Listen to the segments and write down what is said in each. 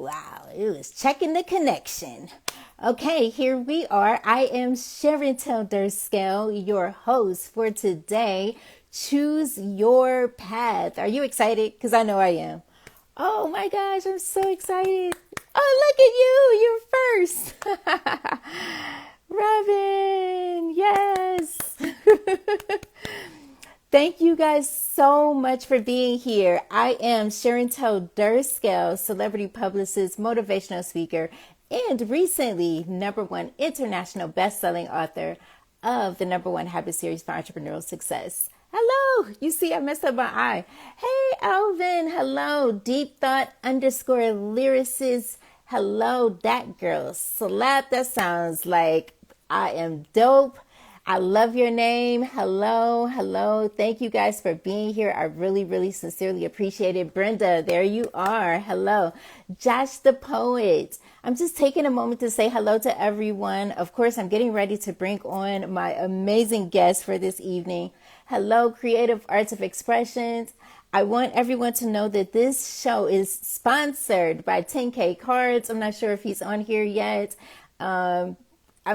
Wow, it was checking the connection. Okay, here we are. I am Sharon Telderscale, your host for today. Choose your path. Are you excited? Because I know I am. Oh my gosh, I'm so excited. Oh, look at you. You're first. Robin, yes. Thank you guys so much for being here. I am Sharontel Durskell, celebrity publicist, motivational speaker, and recently #1 international best-selling author of the #1 Habit Series for Entrepreneurial Success. Hello, you see I messed up my eye. Hey, Alvin, hello, Deep Thought _ lyricist. Hello, that girl. Slap, that sounds like I am dope. I love your name. Hello, hello. Thank you guys for being here. I really, really sincerely appreciate it. Brenda, there you are. Hello. Josh the Poet. I'm just taking a moment to say hello to everyone. Of course, I'm getting ready to bring on my amazing guest for this evening. Hello, Creative Arts of Expressions. I want everyone to know that this show is sponsored by 10K Cards. I'm not sure if he's on here yet. I'm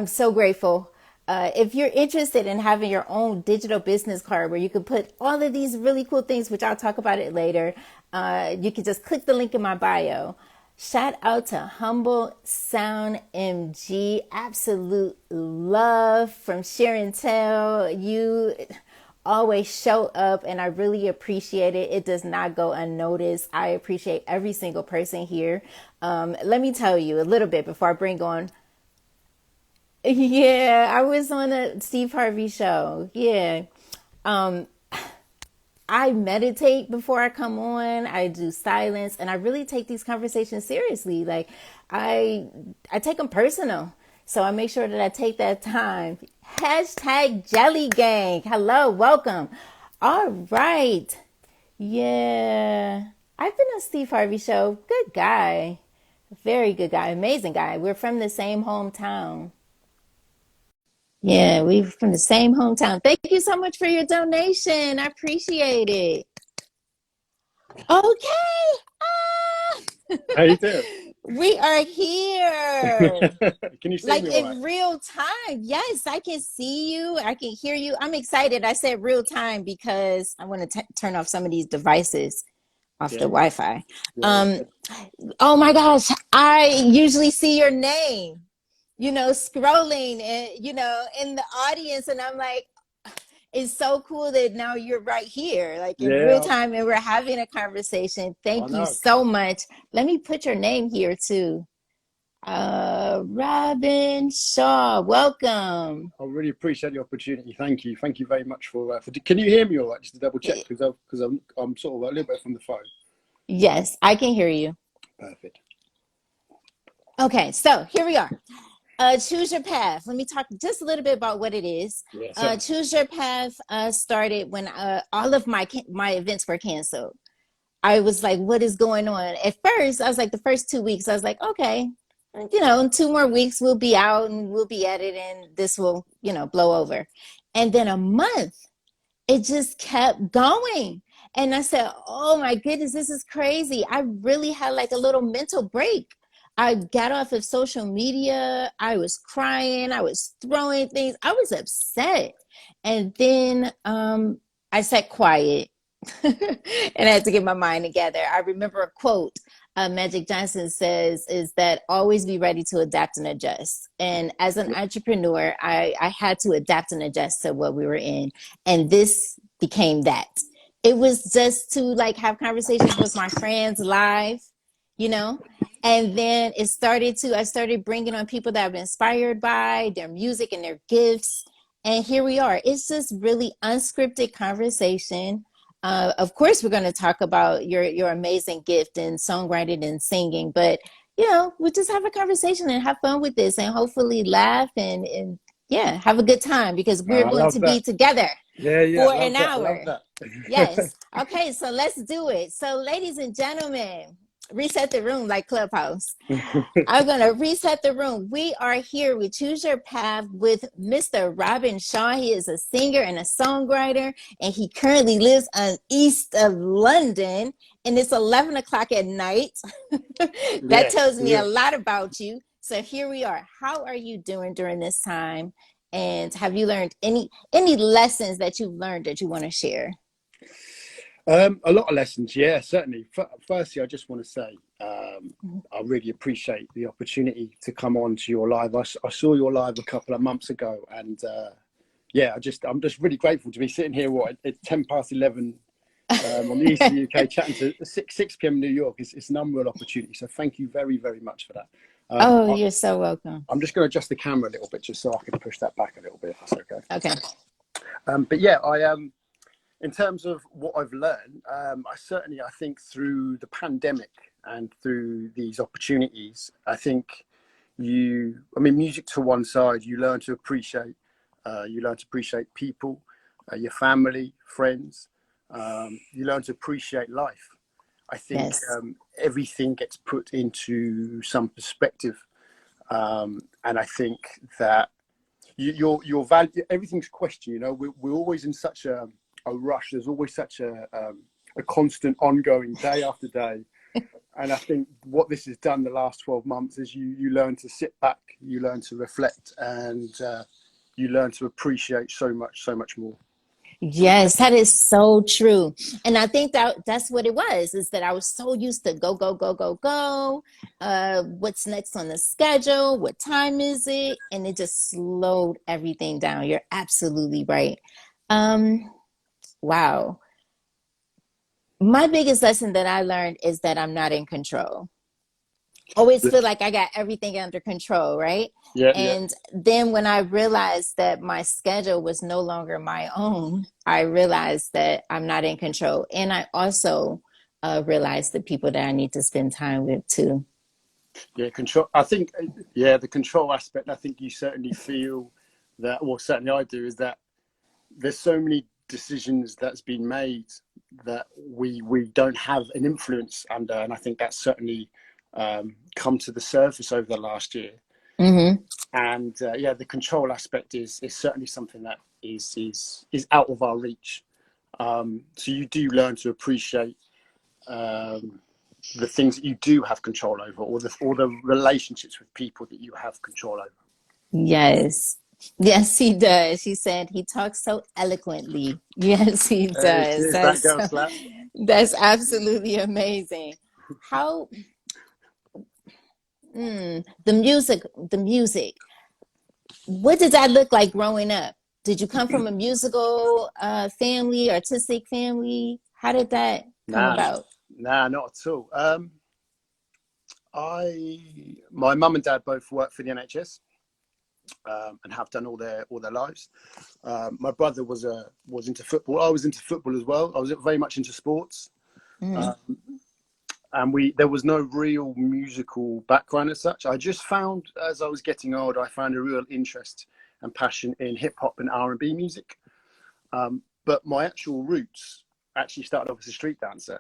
so grateful. If you're interested in having your own digital business card where you can put all of these really cool things, which I'll talk about it later, you can just click the link in my bio. Shout out to Humble Sound MG. Absolute love from Sharon Tell. You always show up and I really appreciate it. It does not go unnoticed. I appreciate every single person here. Let me tell you a little bit before I bring on. Yeah, I was on a Steve Harvey show. Yeah. Um, I meditate before I come on. I do silence and I really take these conversations seriously. Like I take them personal. So I make sure that I take that time. Hashtag Jelly Gang. Hello, welcome. All right. Yeah. I've been on Steve Harvey show. Good guy. Very good guy. Amazing guy. We're from the same hometown. Yeah, we're from the same hometown. Thank you so much for your donation. I appreciate it. Okay. How you doing? We are here. Can you see Like me all right? in real time. Yes, I can see you. I can hear you. I'm excited. I said real time because I want to turn off some of these devices off the Yeah, Wi-Fi. yeah, Um, oh my gosh, I usually see your name, scrolling and, in the audience. And I'm like, it's so cool that now you're right here, like in real yeah. time, and we're having a conversation. I Thank you know. so much. Let me put your name here too. Robin Shaw, welcome. I really appreciate the opportunity. Thank you very much for. Can you hear me all right? Just to double check, because I'm sort of a little bit from the phone. Yes, I can hear you. Perfect. Okay, so here we are. Choose Your Path. Let me talk just a little bit about what it is. Yeah. So, Choose Your Path started when all of my events were canceled. I was like, what is going on? At first, I was like, the first 2 weeks, I was like, okay, in 2 more weeks, we'll be out and we'll be at it and this will, blow over. And then a month, it just kept going. And I said, oh my goodness, this is crazy. I really had like a little mental break. I got off of social media. I was crying. I was throwing things. I was upset. And then I sat quiet and I had to get my mind together. I remember a quote Magic Johnson says is that always be ready to adapt and adjust. And as an entrepreneur, I had to adapt and adjust to what we were in. And this became that. It was just to like have conversations with my friends live, you know? And then I started bringing on people that I've been inspired by their music and their gifts. And here we are. It's just really unscripted conversation. Of course, we're going to talk about your amazing gift in songwriting and singing, but we'll just have a conversation and have fun with this and hopefully laugh and yeah, have a good time because we're I going love to be that. together Yeah, yeah. for I an love that. I love hour. that. Yes. Okay, so let's do it. So ladies and gentlemen, reset the room like Clubhouse. I'm going to reset the room. We are here with Choose Your Path with Mr. Robin Shaw. He is a singer and a songwriter, and he currently lives on east of London. and it's 11 o'clock at night. That Yes, tells me a yeah. lot about you. So here we are. How are you doing during this time? And have you learned any lessons that you've learned that you want to share? A lot of lessons, yeah, certainly. Firstly, I just want to say I really appreciate the opportunity to come on to your live. I saw your live a couple of months ago, and yeah, I'm just really grateful to be sitting here. What it's 10 past 11 on the east of the UK, chatting to 6 p.m. in New York. It's an unreal opportunity. So thank you very, very much for that. Oh, you're so welcome. I'm just going to adjust the camera a little bit just so I can push that back a little bit, if that's okay. Okay. But yeah, in terms of what I've learned, I think through the pandemic and through these opportunities, I think music to one side, you learn to appreciate people, your family, friends. You learn to appreciate life. I think Yes. everything gets put into some perspective, and I think that your value, everything's questioned. You know, we're always in such a rush. There's always such a constant, ongoing, day after day. And I think what this has done the last 12 months is you learn to sit back, you learn to reflect, and you learn to appreciate so much more. Yes, that is so true. And I think that's what it was, is that I was so used to go, go, go, go, go. What's next on the schedule? What time is it? And it just slowed everything down. You're absolutely right. Um, wow. My biggest lesson that I learned is that I'm not in control. Always feel like I got everything under control, right? Yeah, yeah, And then when I realized that my schedule was no longer my own, I realized that I'm not in control. And I also realized the people that I need to spend time with too. yeah. Control. I think, yeah, the control aspect. I think you certainly feel that, or certainly I do, is that there's so many decisions that's been made that we don't have an influence under, and I think that's certainly come to the surface over the last year. Hmm. And yeah, the control aspect is certainly something that is out of our reach. So you do learn to appreciate um, the things that you do have control over, or the relationships with people that you have control over. Yes. Yes, he does. She said he talks so eloquently. Yes, he does. Cheers, that girl slap. That's absolutely amazing. How the music. What did that look like growing up? Did you come from a musical family, artistic family? How did that come Nah, about? nah, not at all. My mum and dad both work for the NHS, and have done all their lives. My brother was into football. I was into football as well. I was very much into sports, Hmm. uh, and we there was no real musical background as such. I just found, as I was getting older, I found a real interest and passion in hip hop and R&B music. But my actual roots actually started off as a street dancer.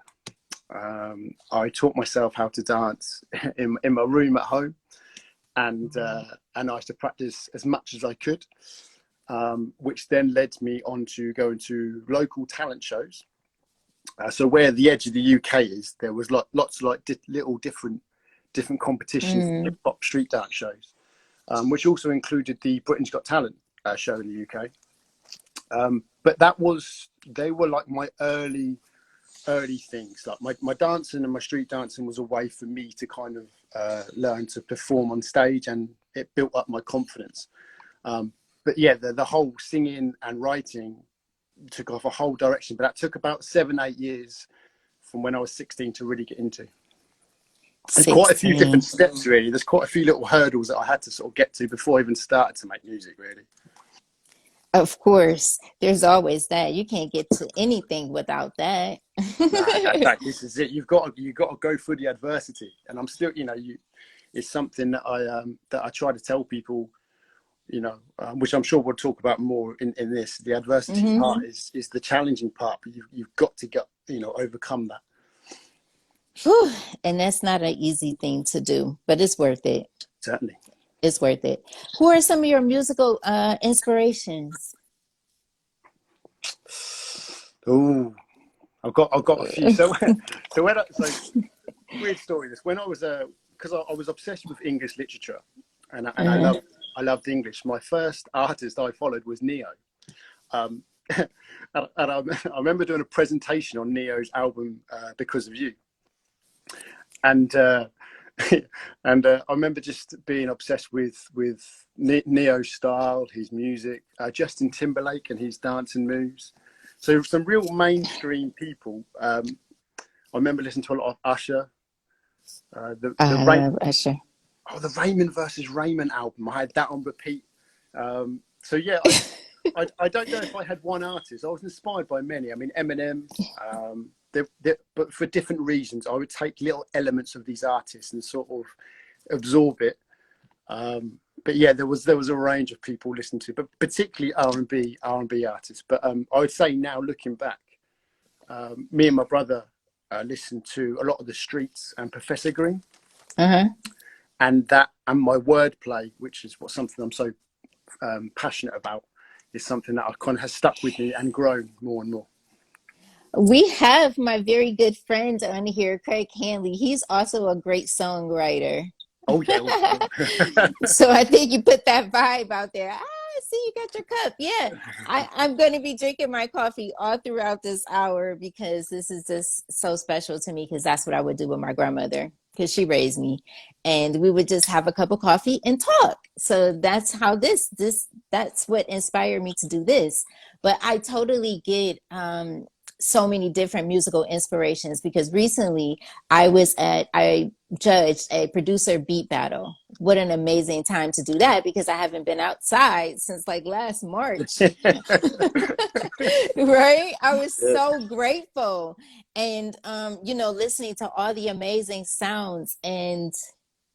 I taught myself how to dance in my room at home, and I used to practice as much as I could, which then led me on to going to local talent shows. So where the edge of the UK is, there was lots of little different competitions, hip Mm. hop street dance shows, which also included the Britain's Got Talent show in the UK. But they were like my early things. Like my dancing and my street dancing was a way for me to kind of learn to perform on stage, and it built up my confidence. But yeah, the whole singing and writing took off a whole direction. But that took about 7, 8 years from when I was 16 to really get into. There's quite a few different 16. steps, really. There's quite a few little hurdles that I had to sort of get to before I even started to make music, really. Of course, there's always that. You can't get to anything without that. Nah, this is it. You've got to go through the adversity, and I'm still, it's something that I try to tell people, which I'm sure we'll talk about more in this. The adversity Hmm. part is the challenging part, but you've got to get, overcome that. Whew. And that's not an easy thing to do, but it's worth it. Certainly. It's worth it. Who are some of your musical inspirations? Oh, I've got a few. So so weird story. This when I was because I was obsessed with English literature, and I loved English. My first artist I followed was Neo. Um, I remember doing a presentation on Neo's album Because of You, and I remember just being obsessed with Neo's style, his music, Justin Timberlake and his dancing moves. So some real mainstream people. I remember listening to a lot of Usher. The I Rain, love Usher. oh, the Raymond versus Raymond album. I had that on repeat. So yeah, I don't know if I had one artist. I was inspired by many. I mean, Eminem. But for different reasons, I would take little elements of these artists and sort of absorb it. But yeah, there was a range of people listening to, but particularly R&B artists. But I would say now, looking back, me and my brother listened to a lot of The Streets and Professor Green, Uh-huh. and my wordplay, which is something I'm so passionate about, is something that I kind of has stuck with me and grown more and more. We have my very good friend on here, Craig Hanley. He's also a great songwriter. Oh yeah. So I think you put that vibe out there. See, you got your cup. Yeah. I'm going to be drinking my coffee all throughout this hour because this is just so special to me because that's what I would do with my grandmother because she raised me. And we would just have a cup of coffee and talk. So that's how that's what inspired me to do this. But I totally get so many different musical inspirations because recently I judged a producer beat battle. What an amazing time to do that because I haven't been outside since like last March. Right? I was so grateful. And listening to all the amazing sounds, and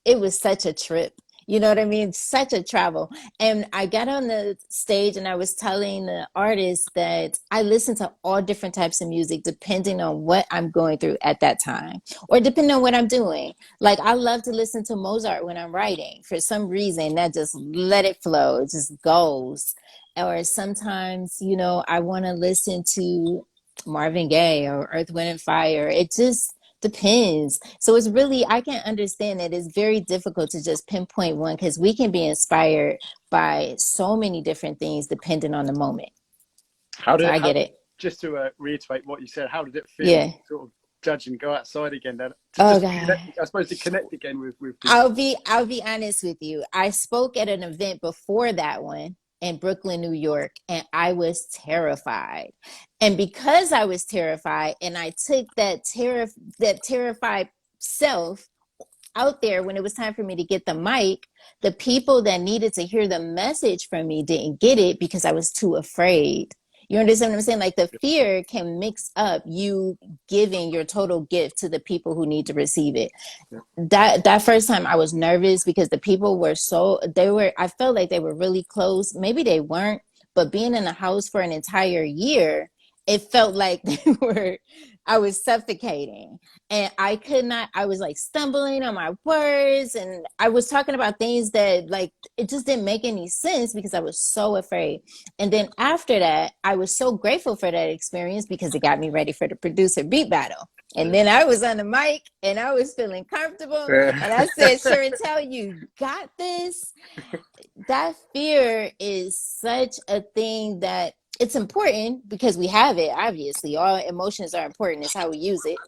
it was such a trip. You know what I mean? Such a travel. And I got on the stage and I was telling the artist that I listen to all different types of music depending on what I'm going through at that time or depending on what I'm doing. Like I love to listen to Mozart when I'm writing. For some reason, that just let it flow. It just goes. Or sometimes, I want to listen to Marvin Gaye or Earth, Wind and Fire. It just depends. So it's really, I can understand that it's very difficult to just pinpoint one because we can be inspired by so many different things depending on the moment. So I get it. Just to reiterate what you said, how did it feel? Yeah. Sort of judge and go outside again. Then Oh God. connect, I suppose to connect again with people. I'll be honest with you. I spoke at an event before that one in Brooklyn, New York, and I was terrified. And because I was terrified and I took that terrified self out there when it was time for me to get the mic, the people that needed to hear the message from me didn't get it because I was too afraid. You understand what I'm saying? Like the fear can mix up you giving your total gift to the people who need to receive it. That first time I was nervous because the people were I felt like they were really close. Maybe they weren't, but being in a house for an entire year, it felt like I was suffocating and I was like stumbling on my words and I was talking about things that like, it just didn't make any sense because I was so afraid. And then after that, I was so grateful for that experience because it got me ready for the producer beat battle. And then I was on the mic and I was feeling comfortable. And I said, Chantel, you got this. That fear is such a thing that it's important because we have it. Obviously, all emotions are important. It's how we use it.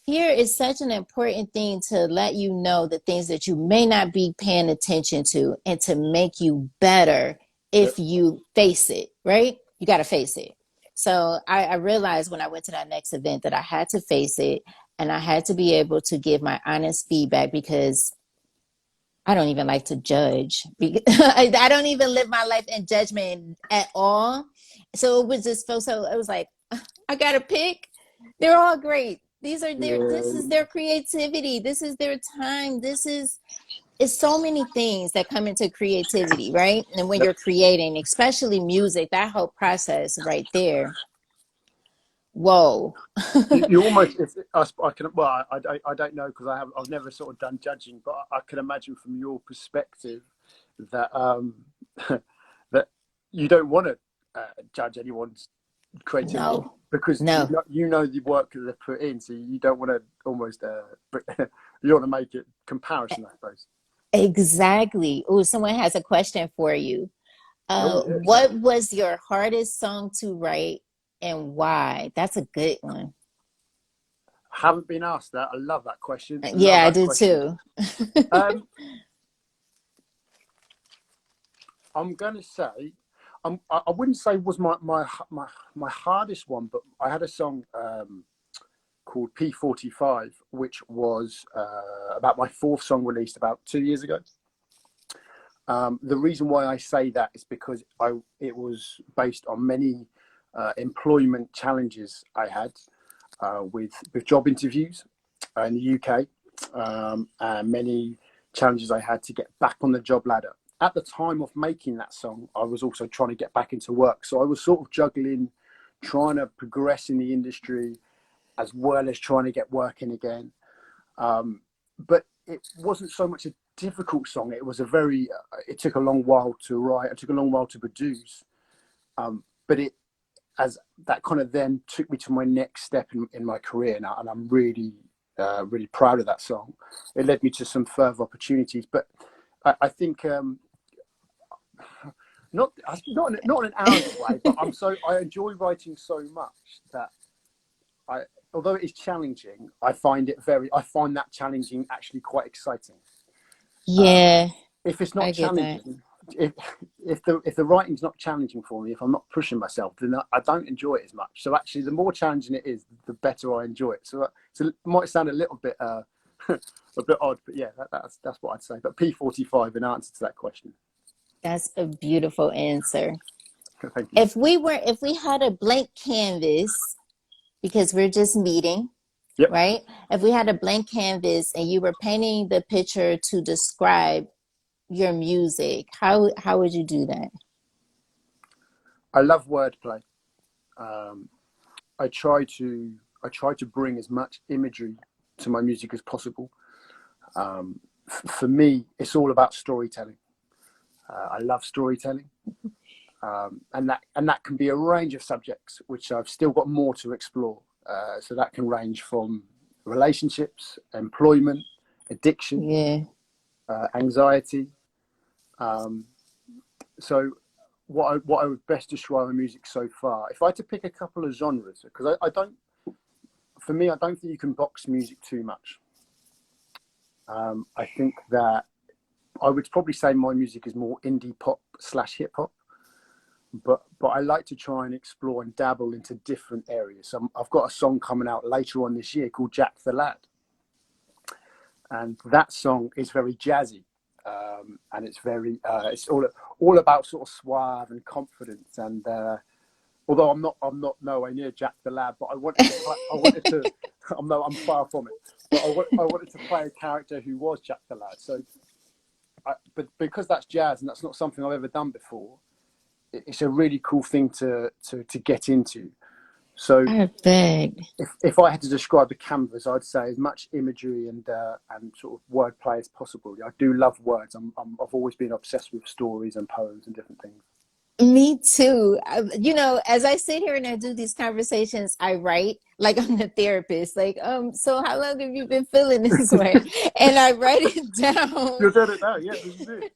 Fear is such an important thing to let you know the things that you may not be paying attention to and to make you better if you face it, right? You got to face it. So I realized when I went to that next event that I had to face it and I had to be able to give my honest feedback because I don't even like to judge. I don't even live my life in judgment at all. So it was just so it was like, I got to pick. They're all great. This is their creativity. This is their time. It's so many things that come into creativity, right? And when you're creating, especially music, that whole process right there. Whoa. You almost, I can, well, I don't know because I've never sort of done judging, but I can imagine from your perspective that that you don't want to judge anyone's creativity, No, because no. you know the work that they've put in, so you don't want to almost you want to make it comparison, I suppose. Exactly. Oh, someone has a question for you. Oh yeah, What was your hardest song to write and why? That's a good one. haven't been asked that. I love that question. Love Yeah, I that do question. too. Um, I'm gonna say, I wouldn't say was my hardest one, but I had a song called P45, which was about my fourth song released about 2 years ago. The reason why I say that is because it was based on many employment challenges I had with job interviews in the UK, and many challenges I had to get back on the job ladder. At the time of making that song, I was also trying to get back into work. So I was sort of juggling trying to progress in the industry as well as trying to get working again. But it wasn't so much a difficult song. It was a very, it took a long while to write. It took a long while to produce. But it, as that kind of then took me to my next step in my career now. And I'm really, really proud of that song. It led me to some further opportunities. But I think, not in an arrogant way, but I enjoy writing so much that I, although it is challenging, I find that challenging actually quite exciting. Yeah, If it's not I get that. challenging, if if the writing's not challenging for me, if I'm not pushing myself, then I don't enjoy it as much. So actually, the more challenging it is, the better I enjoy it. So it might sound a little bit a bit odd, but yeah, that's what I'd say. But P45 in answer to that question. That's a beautiful answer. Thank you. If we had a blank canvas, because we're just meeting, Yep. right? If we had a blank canvas and you were painting the picture to describe your music, how would you do that? I love wordplay. Um, I try to bring as much imagery to my music as possible. For me, it's all about storytelling. I love storytelling, and that can be a range of subjects, which I've still got more to explore. So that can range from relationships, employment, addiction, Yeah. anxiety. So what I would best describe my music so far, if I had to pick a couple of genres, because I don't, for me, I don't think you can box music too much. I think that I would probably say my music is more indie pop slash hip hop, but I like to try and explore and dabble into different areas. So I've got a song coming out later on this year called Jack the Lad, and that song is very jazzy, and it's very it's all about sort of suave and confidence. And although I'm not nowhere near Jack the Lad, but I wanted to I'm far from it, but I wanted to play a character who was Jack the Lad. So but because that's jazz and that's not something I've ever done before, it's a really cool thing to get into. So I bet. if I had to describe the canvas, I'd say as much imagery and sort of wordplay as possible. I do love words. I've always been obsessed with stories and poems and different things. Me too. As I sit here and I do these conversations, I write like I'm a therapist. Like, so how long have you been feeling this way? And I write it down. You're doing it now, yeah. This is it.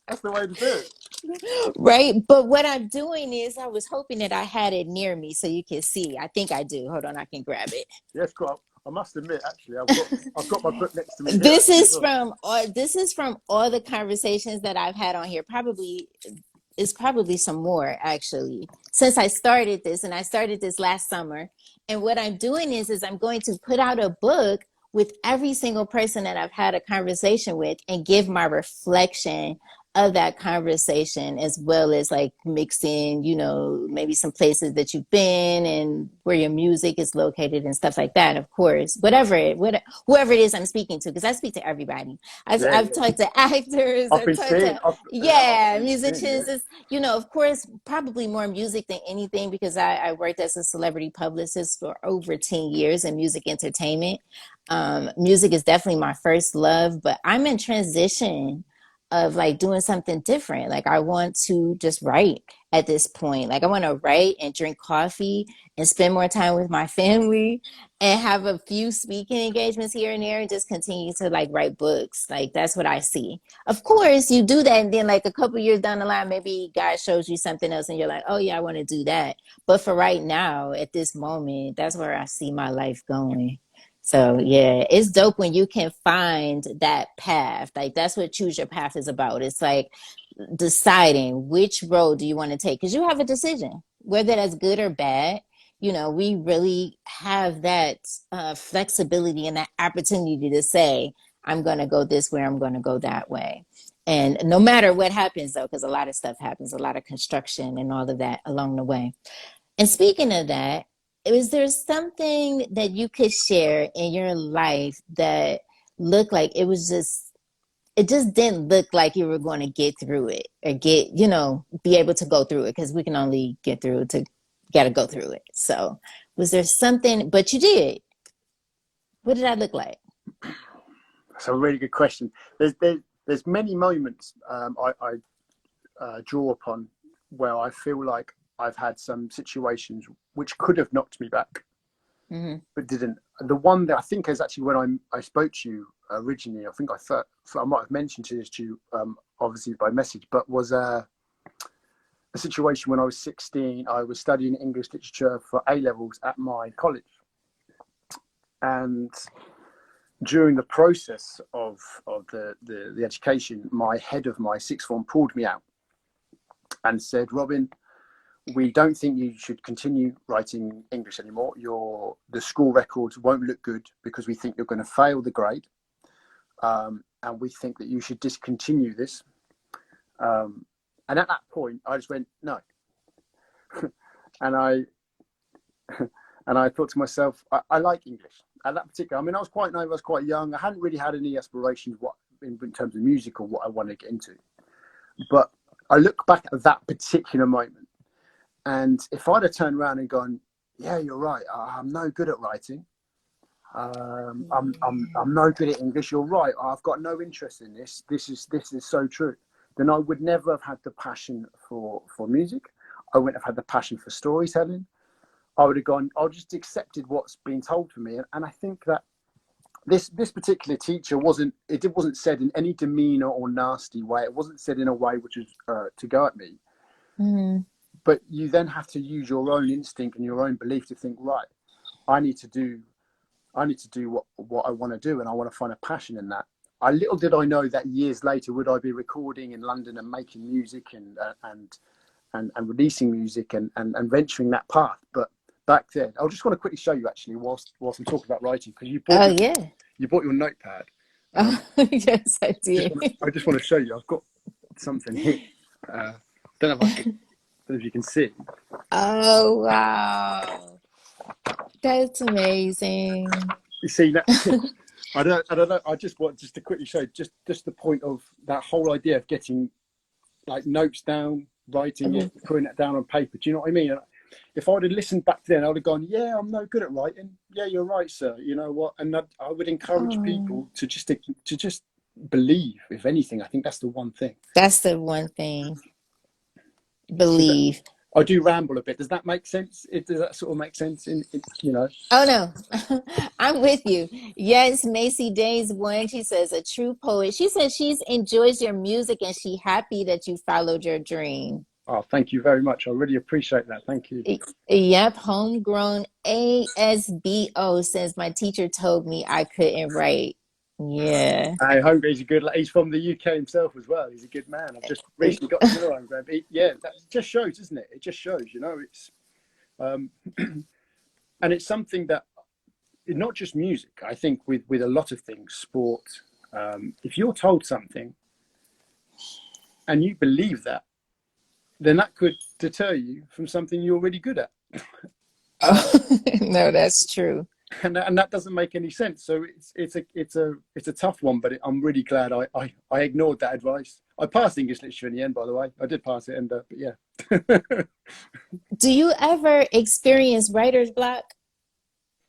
That's the way to do it. Right. But what I'm doing is I was hoping that I had it near me so you can see. I think I do. Hold on, I can grab it. Yes, cool. I must admit, actually, I've got my book next to me here. This is from all the conversations that I've had on here. Probably is probably some more actually since I started this, and I started this last summer. And what I'm doing is I'm going to put out a book with every single person that I've had a conversation with and give my reflection of that conversation, as well as like mixing, maybe some places that you've been and where your music is located and stuff like that. Of course, whoever it is I'm speaking to, because I speak to everybody. Yeah, I've yeah. talked to actors, I've I've been talked seeing. to, I've yeah, been seeing. musicians. Yeah. Is of course, probably more music than anything, because I worked as a celebrity publicist for over 10 years in music entertainment. Music is definitely my first love, but I'm in transition of like doing something different. Like I want to just write at this point. Like I want to write and drink coffee and spend more time with my family and have a few speaking engagements here and there and just continue to like write books. Like that's what I see. Of course, you do that and then like a couple years down the line, maybe God shows you something else and you're like, oh yeah, I want to do that. But for right now, at this moment, that's where I see my life going. So yeah, it's dope when you can find that path. Like that's what choose your path is about. It's like deciding which road do you want to take because you have a decision, whether that's good or bad. We really have that flexibility and that opportunity to say, I'm going to go this way, I'm going to go that way. And no matter what happens, though, because a lot of stuff happens, a lot of construction and all of that along the way. And speaking of that, is there something that you could share in your life that looked like it just didn't look like you were going to get through it or be able to go through it because we can only get through it to got to go through it. So was there something, but you did. What did that look like? That's a really good question. There's many moments I draw upon where I feel like I've had some situations which could have knocked me back, but didn't. And the one that I think is actually when I spoke to you originally, I think I thought I might have mentioned this to you, obviously by message, but was a situation when I was 16. I was studying English literature for A levels at my college, and during the process of the education, my head of my sixth form pulled me out and said, Robin, we don't think you should continue writing English anymore. The school records won't look good because we think you're going to fail the grade. And we think that you should discontinue this. And at that point, I just went, no. and I thought to myself, I like English. At that particular, I was quite naive, I was quite young. I hadn't really had any aspirations in terms of music or what I wanted to get into. But I look back at that particular moment, and if I'd have turned around and gone, yeah, you're right, I'm no good at writing. I'm no good at English. You're right. I've got no interest in this. This is so true. Then I would never have had the passion for music. I wouldn't have had the passion for storytelling. I would have gone, I just accepted what's been told to me. And I think that this particular teacher wasn't said in any demeanor or nasty way. It wasn't said in a way which was to go at me. But you then have to use your own instinct and your own belief to think, right, I need to do what I want to do, and I want to find a passion in that. Little did I know that years later would I be recording in London and making music and releasing music and venturing that path. But back then, I just want to quickly show you actually whilst I'm talking about writing, because you bought your notepad. Yes, I did. I just want to show you. I've got something here. Don't know if you can see. Oh wow, that's amazing. You see that? I don't know. I just want to quickly show just the point of that whole idea of getting like notes down, writing it, putting it down on paper. Do you know what I mean? If I'd have listened back then, I'd have gone, yeah, I'm no good at writing. Yeah, you're right, sir. You know what? And I would encourage people to just believe. If anything, I think that's the one thing. That's the one thing. Believe. I do ramble a bit. Does that make sense? Does that sort of make sense? Oh no, I'm with you. Yes, Macy Days one. She says a true poet. She says she enjoys your music and she happy that you followed your dream. Oh, thank you very much. I really appreciate that. Thank you. Yep, homegrown ASBO says my teacher told me I couldn't write. Yeah. He's a good. He's from the UK himself as well. He's a good man. I've just recently got to know him. That just shows, doesn't it? It just shows. It's, and it's something that, not just music. I think with a lot of things, sport. If you're told something, and you believe that, then that could deter you from something you're really good at. No, that's true. And that doesn't make any sense. So it's a tough one, but I'm really glad I ignored that advice. I passed English literature in the end, by the way. I did pass it, but yeah. Do you ever experience writer's block?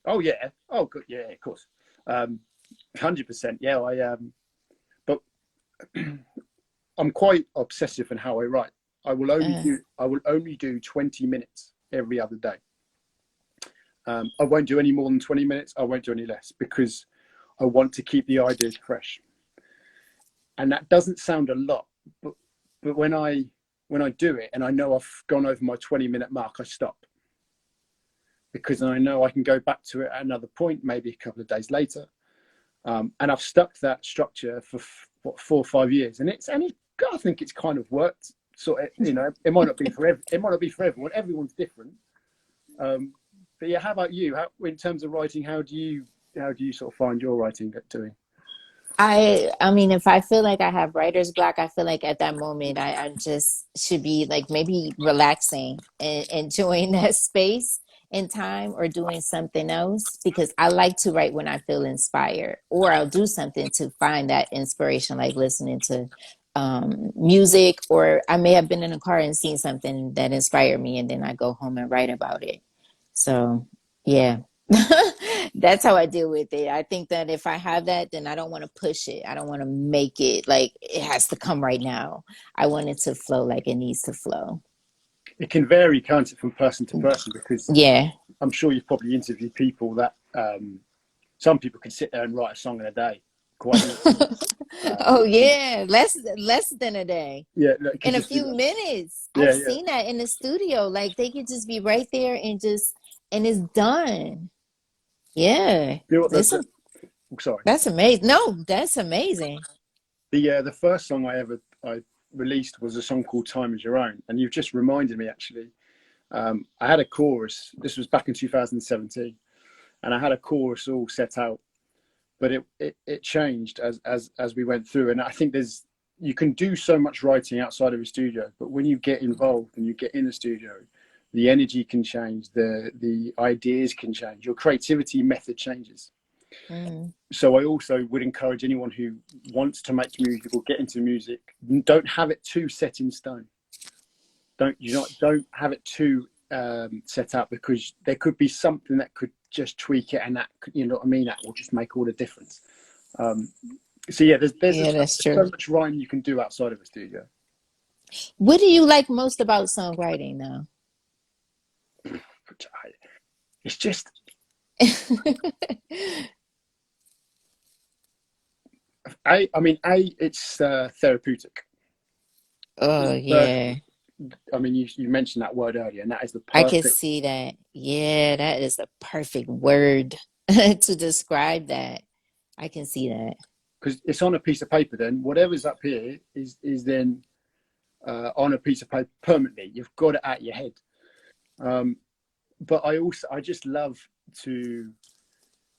Oh yeah. Oh good. Yeah, of course. 100%. Yeah. But I'm quite obsessive in how I write. Uh, I will only do 20 minutes every other day. I won't do any more than 20 minutes. I won't do any less because I want to keep the ideas fresh. And that doesn't sound a lot, but when I do it and I know I've gone over my 20-minute mark, I stop because I know I can go back to it at another point, maybe a couple of days later. And I've stuck that structure for what, 4 or 5 years, and I think it's kind of worked. So it might not be for it might not be for everyone. Everyone's different. But yeah, how about you? In terms of writing, how do you sort of find your writing doing? I mean, if I feel like I have writer's block, I feel like at that moment I just should be like maybe relaxing and enjoying that space and time or doing something else because I like to write when I feel inspired or I'll do something to find that inspiration, like listening to music, or I may have been in a car and seen something that inspired me and then I go home and write about it. So, yeah. That's how I deal with it. I think that if I have that, then I don't want to push it. I don't want to make it like it has to come right now. I want it to flow like it needs to flow. It can vary, can't it, from person to person? Because Yeah. I'm sure you've probably interviewed people that some people can sit there and write a song in a day, quite easily. Oh yeah, less than a day. Yeah, it can In a just be few like, minutes. yeah, I've yeah. seen that in the studio. Like they could just be right there and just and it's done. Yeah. You know what? Listen, Sorry. that's amazing. No, that's amazing. The first song I released was a song called "Time Is Your Own," and you've just reminded me actually. I had a chorus. This was back in 2017, and I had a chorus all set out, but it changed as we went through. And I think you can do so much writing outside of a studio, but when you get involved and you get in the studio, the energy can change, the ideas can change, your creativity method changes. Mm. So I also would encourage anyone who wants to make music or get into music, don't have it too set in stone. Don't have it too set out, because there could be something that could just tweak it, and that could, you know what I mean, that will just make all the difference. Um, so yeah, Yeah, that's there's so true. much writing you can do outside of a studio. What do you like most about songwriting now? It's just it's therapeutic. Oh yeah, Firstly, I mean, you mentioned that word earlier, and that is the I can perfect, see that. Yeah, that is the perfect word to describe that. I can see that. because it's on a piece of paper. Then whatever's up here is then on a piece of paper permanently. You've got it out your head. Um, but I just love to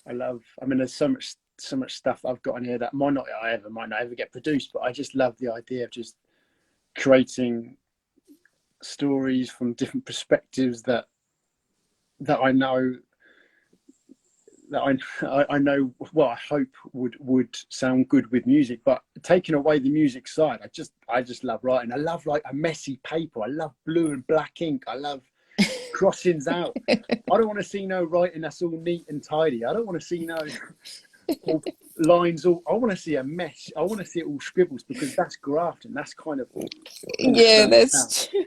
I mean, there's so much stuff I've got in here that might not ever get produced, but I just love the idea of just creating stories from different perspectives that I know that I know, well, I hope would sound good with music. But taking away the music side, I just love writing. I love like a messy paper. I love blue and black ink. I love crossings out. I don't want to see no writing that's all neat and tidy. I don't want to see no all lines. All I want to see a mess. I want to see it all scribbles, because that's grafting. That's kind of what Yeah, illustrating sound. that's true.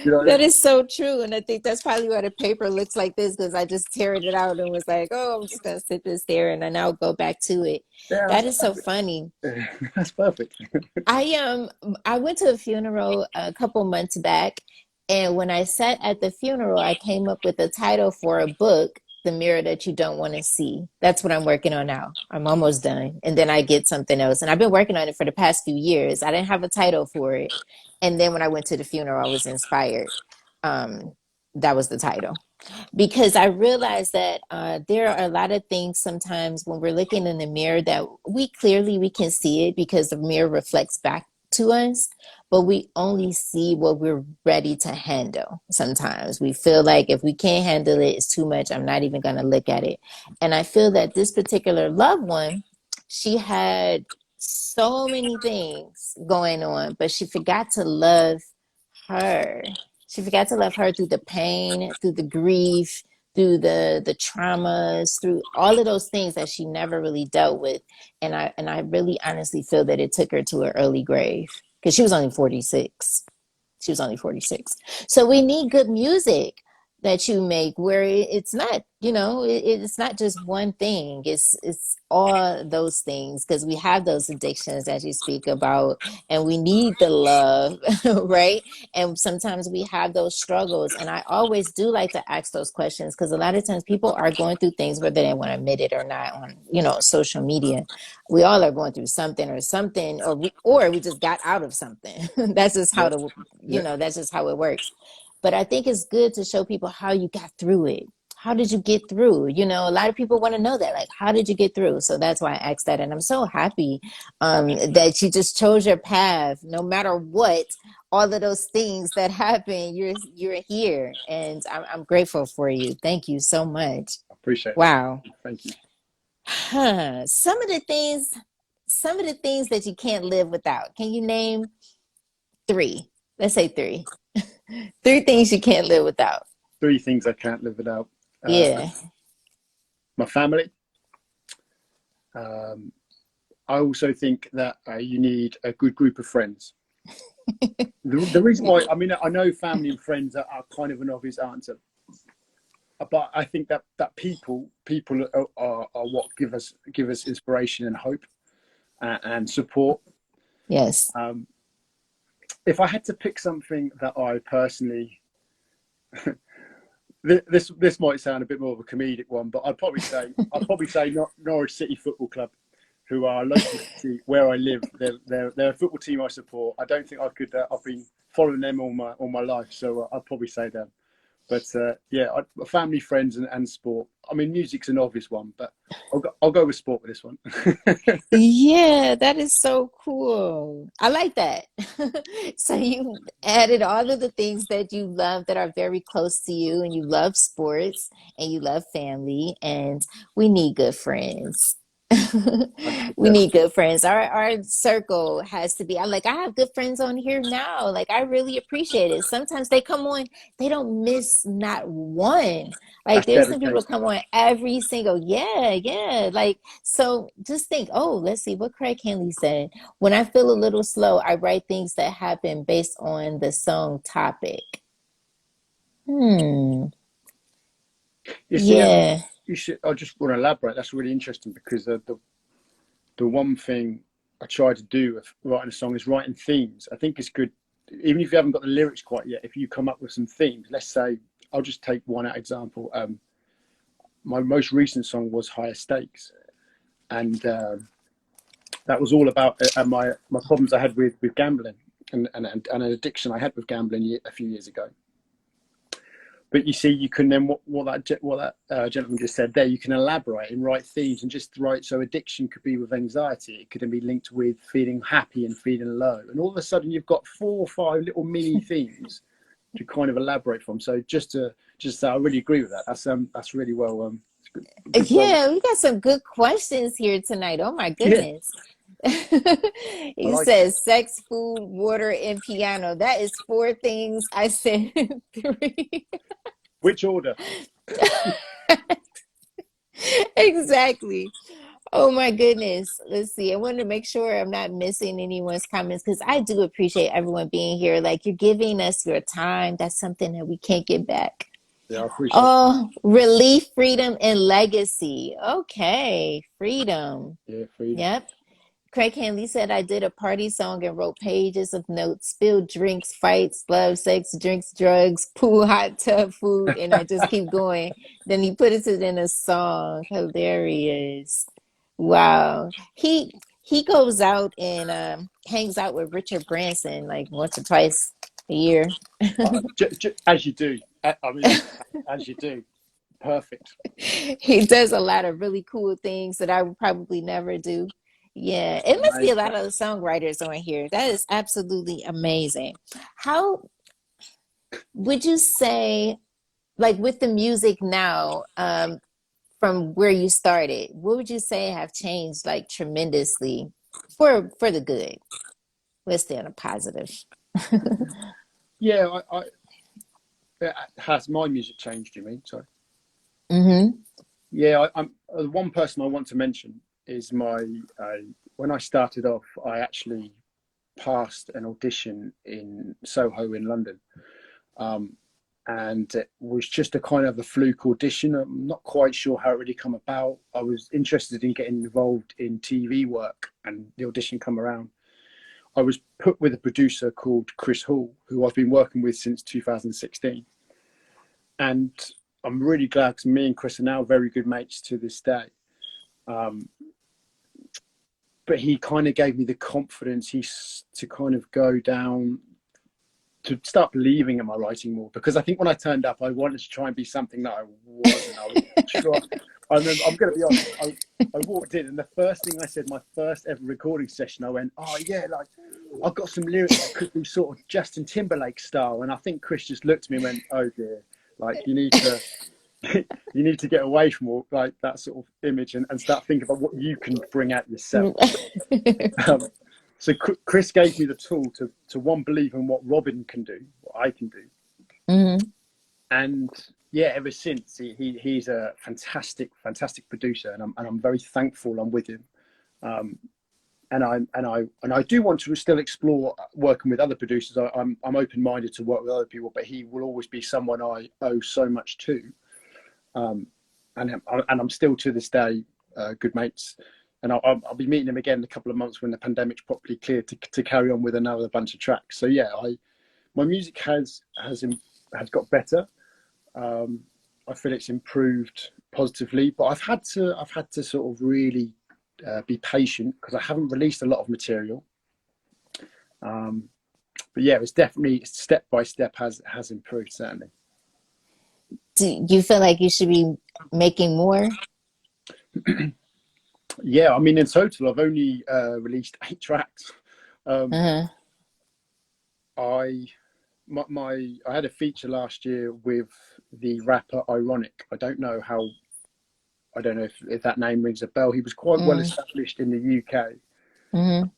You know what I That mean? is so true. And I think that's probably why the paper looks like this because I just teared it out and was like, oh, I'm just gonna sit this there and then I'll go back to it. Yeah, That is so funny. that's perfect. I went to a funeral a couple months back, and when I sat at the funeral, I came up with a title for a book, The Mirror That You Don't Want to See. That's what I'm working on now. I'm almost done. And then I get something else. And I've been working on it for the past few years. I didn't have a title for it. And then when I went to the funeral, I was inspired. Um, that was the title because I realized that there are a lot of things sometimes when we're looking in the mirror that we can see it because the mirror reflects back to us, but we only see what we're ready to handle. Sometimes we feel like if we can't handle it, it's too much. I'm not even going to look at it. And I feel that this particular loved one, she had so many things going on, but she forgot to love her. She forgot to love her through the pain, through the grief, through the traumas, through all of those things that she never really dealt with. And I really honestly feel that it took her to an early grave. because she was only 46. She was only 46. So we need good music that you make where it's not, it's not just one thing. It's all those things because we have those addictions as you speak about, and we need the love, right? And sometimes we have those struggles. And I always do like to ask those questions because a lot of times people are going through things whether they want to admit it or not on, social media. We all are going through something, or we just got out of something. That's just Yeah, how the yeah, that's just how it works. But I think it's good to show people how you got through it. How did you get through? A lot of people want to know that, like, how did you get through? So that's why I asked that. And I'm so happy that you just chose your path, no matter what, all of those things that happen, you're here. And I'm grateful for you. Thank you so much. I appreciate that. Wow. Thank you. Huh. Some of the things that you can't live without. Can you name three? Let's say three. Three things you can't live without. Three things I can't live without. Yeah. My family. Um, I also think that you need a good group of friends. The reason why, I mean, I know family and friends are kind of an obvious answer, but I think that people are what give us inspiration and hope and support. Yes. If I had to pick something that I personally, this might sound a bit more of a comedic one, but I'd probably say Norwich City Football Club, who are a local city where I live. They're a football team I support. I don't think I could. I've been following them all my life, so I'd probably say them. But yeah, family, friends, and sport. I mean, music's an obvious one, but I'll go with sport with this one. Yeah, that is so cool. I like that. So you added all of the things that you love that are very close to you, and you love sports and you love family, and we need good friends. We 100%. need good friends. Our circle has to be. I have good friends on here now. Like I really appreciate it. Sometimes they come on, they don't miss not one. Like That's there's some people dedication. come on every single, yeah. Like so just think, oh, let's see what Craig Henley said. When I feel a little slow, I write things that happen based on the song topic. Hmm. You see, Yeah. you should. I just want to elaborate. That's really interesting because the one thing I try to do with writing a song is writing themes. I think it's good, even if you haven't got the lyrics quite yet. If you come up with some themes, let's say, I'll just take one out example. My most recent song was Higher Stakes, and that was all about my problems I had with gambling and an addiction I had with gambling a few years ago. But you see, you can then what that gentleman just said there. You can elaborate and write themes and just write. So addiction could be with anxiety. It could then be linked with feeling happy and feeling low. And all of a sudden, you've got 4 or 5 little mini themes to kind of elaborate from. So just to say, I really agree with that. That's really well. It's good, well. Yeah, we got some good questions here tonight. Oh my Yeah, goodness. I He like it. says sex, food, water, and piano. That is 4 things. I said 3. Which order? Exactly. Oh my goodness. Let's see. I wanted to make sure I'm not missing anyone's comments because I do appreciate everyone being here. Like you're giving us your time. That's something that we can't get back. Yeah, I appreciate that. Oh, relief, freedom, and legacy. Okay, freedom. Yeah, freedom. Yep. Craig Hanley said, I did a party song and wrote pages of notes, spilled drinks, fights, love, sex, drinks, drugs, pool, hot tub, food, and I just keep going. Then he put it in a song. Hilarious. Wow. He goes out and hangs out with Richard Branson like once or twice a year. As you do. I mean, as you do. Perfect. He does a lot of really cool things that I would probably never do. Yeah, it must be a lot of songwriters on here. That is absolutely amazing. How would you say, like with the music now, from where you started, what would you say have changed like tremendously for the good? Let's stay on a positive. Yeah, has my music changed? You mean? Sorry. Mm-hmm. Yeah, I'm one person I want to mention is my. When I started off, I actually passed an audition in Soho in London. And it was just a kind of a fluke audition. I'm not quite sure how it really come about. I was interested in getting involved in TV work, and the audition come around. I was put with a producer called Chris Hall, who I've been working with since 2016. And I'm really glad, because me and Chris are now very good mates to this day. But he kind of gave me the confidence to kind of go down, to start believing in my writing more, because I think when I turned up, I wanted to try and be something that I wasn't. I was sure. I remember, I'm going to be honest, I walked in, and the first thing I said, my first ever recording session, I went, oh yeah, like I've got some lyrics that could be sort of Justin Timberlake style. And I think Chris just looked at me and went, oh dear, like you need to you need to get away from all like that sort of image and start thinking about what you can bring out yourself. So Chris gave me the tool to one, believe in what Robin can do, what I can do. Mm-hmm. And yeah, ever since he's a fantastic producer, and I'm very thankful I'm with him. And I do want to still explore working with other producers. I'm open-minded to work with other people, but he will always be someone I owe so much to. And I'm still to this day good mates. And I'll be meeting him again in a couple of months when the pandemic's properly cleared to carry on with another bunch of tracks. So yeah, my music has got better. I feel it's improved positively, but I've had to sort of really be patient, because I haven't released a lot of material. But yeah, it's definitely step by step has improved, certainly. Do you feel like you should be making more? Yeah, I mean, in total, I've only released 8 tracks. Uh-huh. I had a feature last year with the rapper Ironic. I don't know if that name rings a bell. He was quite well established in the UK. Mm-hmm.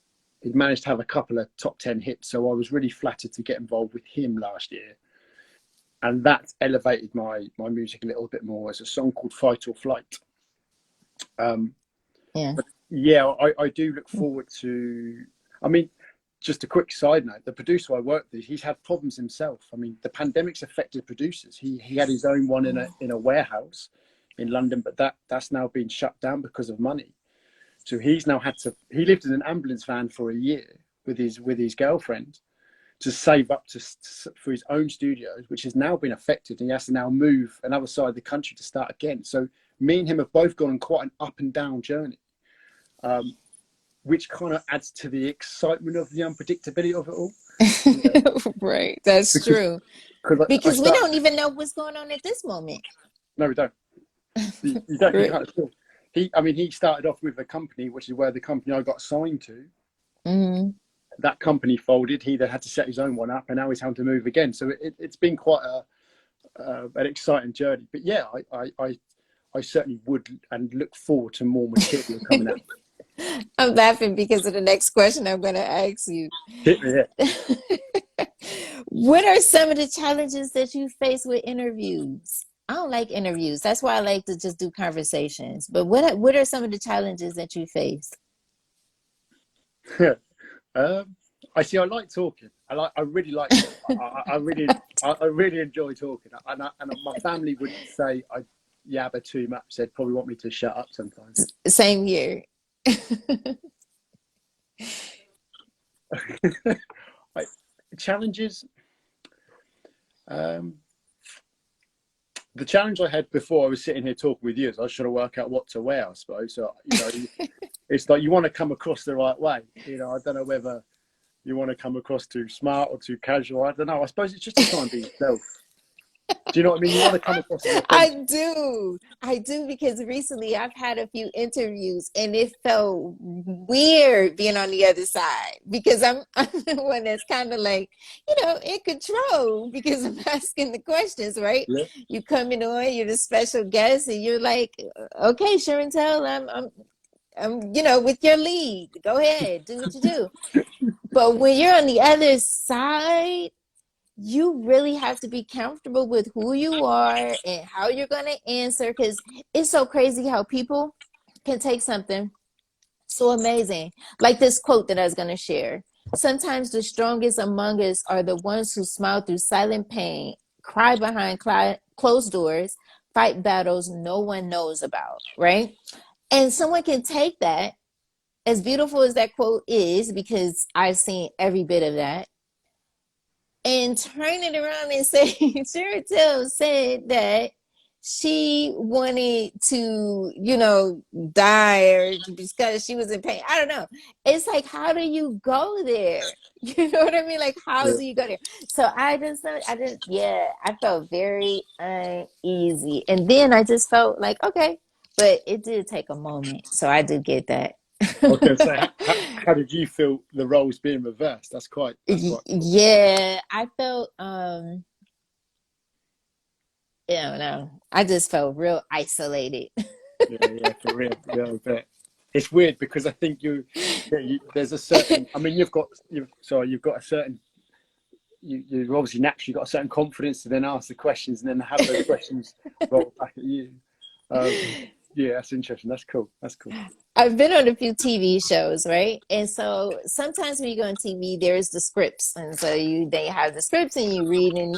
He'd managed to have a couple of top 10 hits, so I was really flattered to get involved with him last year. And that elevated my music a little bit more. As a song called Fight or Flight. Yeah. But yeah, I do look forward to, I mean, just a quick side note, the producer I worked with, he's had problems himself. I mean, the pandemic's affected producers. He had his own one in a warehouse in London, but that's now been shut down because of money. So he's now he lived in an ambulance van for a year with his girlfriend to save up for his own studios, which has now been affected, and he has to now move another side of the country to start again. So me and him have both gone on quite an up and down journey, which kind of adds to the excitement of the unpredictability of it all. Right, that's true. Because we don't even know what's going on at this moment. No, we don't. You don't. You can't at all. He started off with a company, which is where the company I got signed to. Mm-hmm. That company folded. He then had to set his own one up, and now he's having to move again. So it's been quite an exciting journey. But yeah, I certainly would and look forward to more material coming out. I'm laughing because of the next question I'm going to ask you. Hit me, yeah. What are some of the challenges that you face with interviews? I don't like interviews. That's why I like to just do conversations. But what are some of the challenges that you face? I like talking. I really like. I really enjoy talking. And my family would say I yabber too much. They'd probably want me to shut up sometimes. Same here. Challenges. The challenge I had before I was sitting here talking with you is I was trying to work out what to wear, I suppose. So, it's like you want to come across the right way. I don't know whether you want to come across too smart or too casual. I don't know. I suppose it's just to try and be yourself. Do you know what I mean? You want to come across as I do, because recently I've had a few interviews and it felt weird being on the other side, because I'm the one that's kind of like, in control, because I'm asking the questions, right? Yeah. You coming on, you're the special guest, and you're like, okay, Sharontel, I'm with your lead. Go ahead, do what you do. But when you're on the other side, you really have to be comfortable with who you are and how you're going to answer, because it's so crazy how people can take something so amazing, like this quote that I was going to share. Sometimes the strongest among us are the ones who smile through silent pain, cry behind closed doors, fight battles no one knows about, right? And someone can take that, as beautiful as that quote is, because I've seen every bit of that, and turn it around and say, Chantel said that she wanted to, die or because she was in pain. I don't know. It's like, how do you go there? You know what I mean? Like, how Yeah. do you go there? So yeah, I felt very uneasy. And then I just felt like, okay, but it did take a moment. So I did get that. I was going to say, how did you feel the roles being reversed? That's quite cool. Yeah, I felt I don't know. I just felt real isolated. Yeah, yeah, for real. Yeah, I bet. It's weird because I think yeah, there's a certain. I mean, you've got a certain. You've obviously naturally got a certain confidence to then ask the questions and then have those questions roll back at you. Yeah, that's interesting. That's cool. That's cool. I've been on a few TV shows, right? And so sometimes when you go on TV, there's the scripts, and so they have the scripts and you read and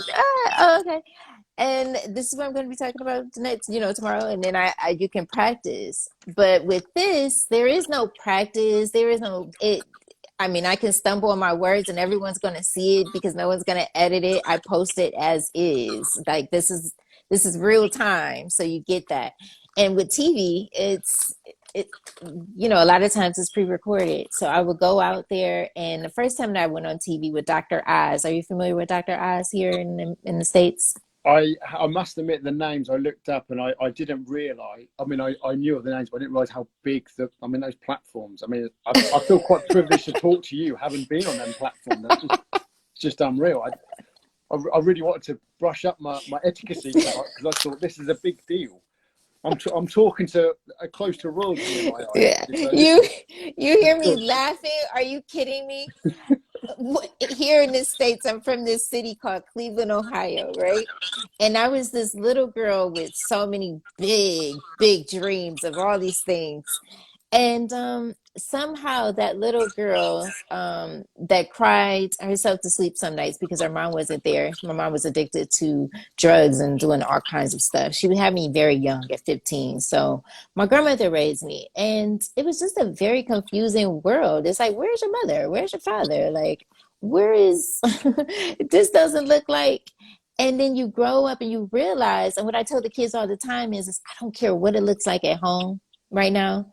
okay. And this is what I'm going to be talking about tonight, tomorrow, and then you can practice. But with this, there is no practice. There is no it. I mean, I can stumble on my words, and everyone's going to see it because no one's going to edit it. I post it as is. Like this is real time, so you get that. And with TV, it a lot of times it's pre-recorded. So I would go out there, and the first time that I went on TV with Dr. Oz. Are you familiar with Dr. Oz here in the States? I must admit the names I looked up and I didn't realise. I mean, I knew of the names, but I didn't realise how big those platforms. I mean, I feel quite privileged to talk to you, having been on them platforms. That's just unreal. I really wanted to brush up my etiquette because I thought this is a big deal. I'm talking to close to royalty in my eyes. Yeah. So You this is hear me good. laughing? Are you kidding me? Here in the States, I'm from this city called Cleveland, Ohio, right? And I was this little girl with so many big, big dreams of all these things. And somehow that little girl that cried herself to sleep some nights because her mom wasn't there. My mom was addicted to drugs and doing all kinds of stuff. She would have me very young at 15. So my grandmother raised me. And it was just a very confusing world. It's like, where's your mother? Where's your father? Like, where is this doesn't look like. And then you grow up and you realize, and what I tell the kids all the time is I don't care what it looks like at home right now.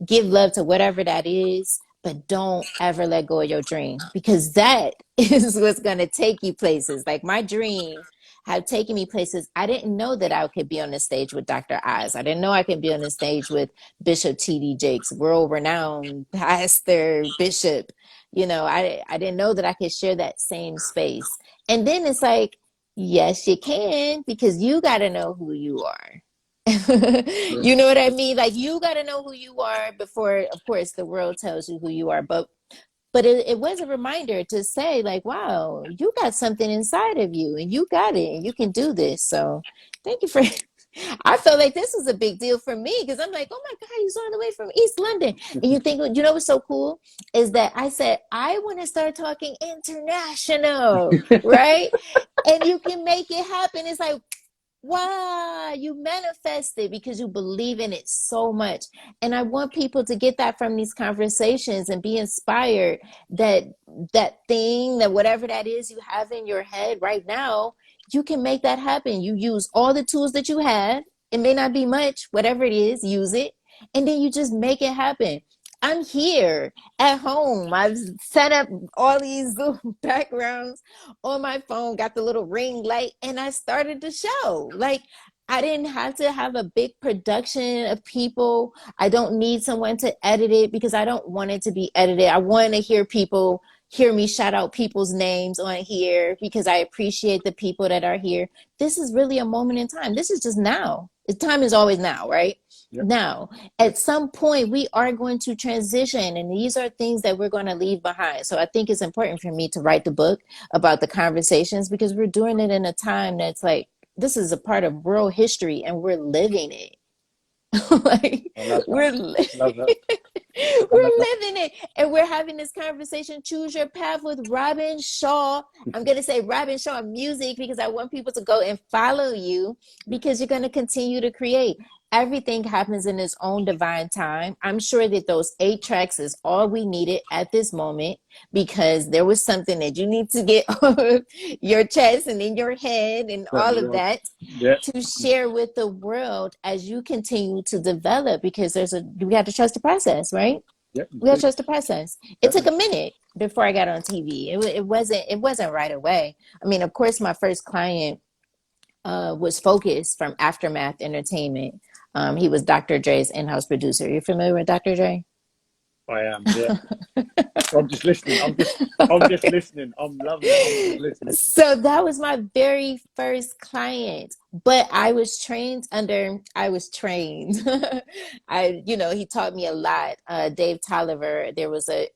Give love to whatever that is, but don't ever let go of your dream because that is what's going to take you places. Like my dream have taken me places. I didn't know that I could be on the stage with Dr. Oz. I didn't know I could be on the stage with Bishop T.D. Jakes, world renowned pastor, bishop. I didn't know that I could share that same space. And then it's like, yes, you can, because you got to know who you are. Yeah. You know what I mean? Like you got to know who you are before, of course, the world tells you who you are. But it was a reminder to say, like, wow, you got something inside of you, and you got it, and you can do this. So, thank you for. I felt like this was a big deal for me because I'm like, oh my God, he's all the way from East London, and you think, what's so cool is that I said I want to start talking international, right? And you can make it happen. It's like, wow, you manifest it because you believe in it so much. And I want people to get that from these conversations and be inspired that that whatever that is you have in your head right now, you can make that happen. You use all the tools that you have. It may not be much, whatever it is, use it. And then you just make it happen. I'm here at home. I've set up all these little backgrounds on my phone, got the little ring light, and I started the show. Like, I didn't have to have a big production of people. I don't need someone to edit it because I don't want it to be edited. I want to hear me shout out people's names on here because I appreciate the people that are here. This is really a moment in time. This is just now. Time is always now, right? Yep. Now, at some point, we are going to transition, and these are things that we're going to leave behind. So I think it's important for me to write the book about the conversations because we're doing it in a time that's like, this is a part of world history, and we're living it. Like, I love we're that. Love that. And We're living it. And we're having this conversation. Choose your path with Robin Shaw. I'm going to say Robin Shaw Music because I want people to go and follow you because you're going to continue to create. Everything happens in its own divine time. I'm sure that those 8 tracks is all we needed at this moment because there was something that you need to get off your chest and in your head and all certainly of was. that Yeah, to share with the world as you continue to develop because we have to trust the process, right? yeah, you We have do. to trust the process. It took Definitely. a minute before I got on TV. It wasn't right away. I mean, of course, my first client was Focus from Aftermath Entertainment. He was Dr. Dre's in-house producer. You familiar with Dr. Dre? I am. Yeah. I'm just listening. I'm just listening. I'm loving it. I'm just listening. So that was my very first client, but I was trained. He taught me a lot. Dave Tolliver, there was a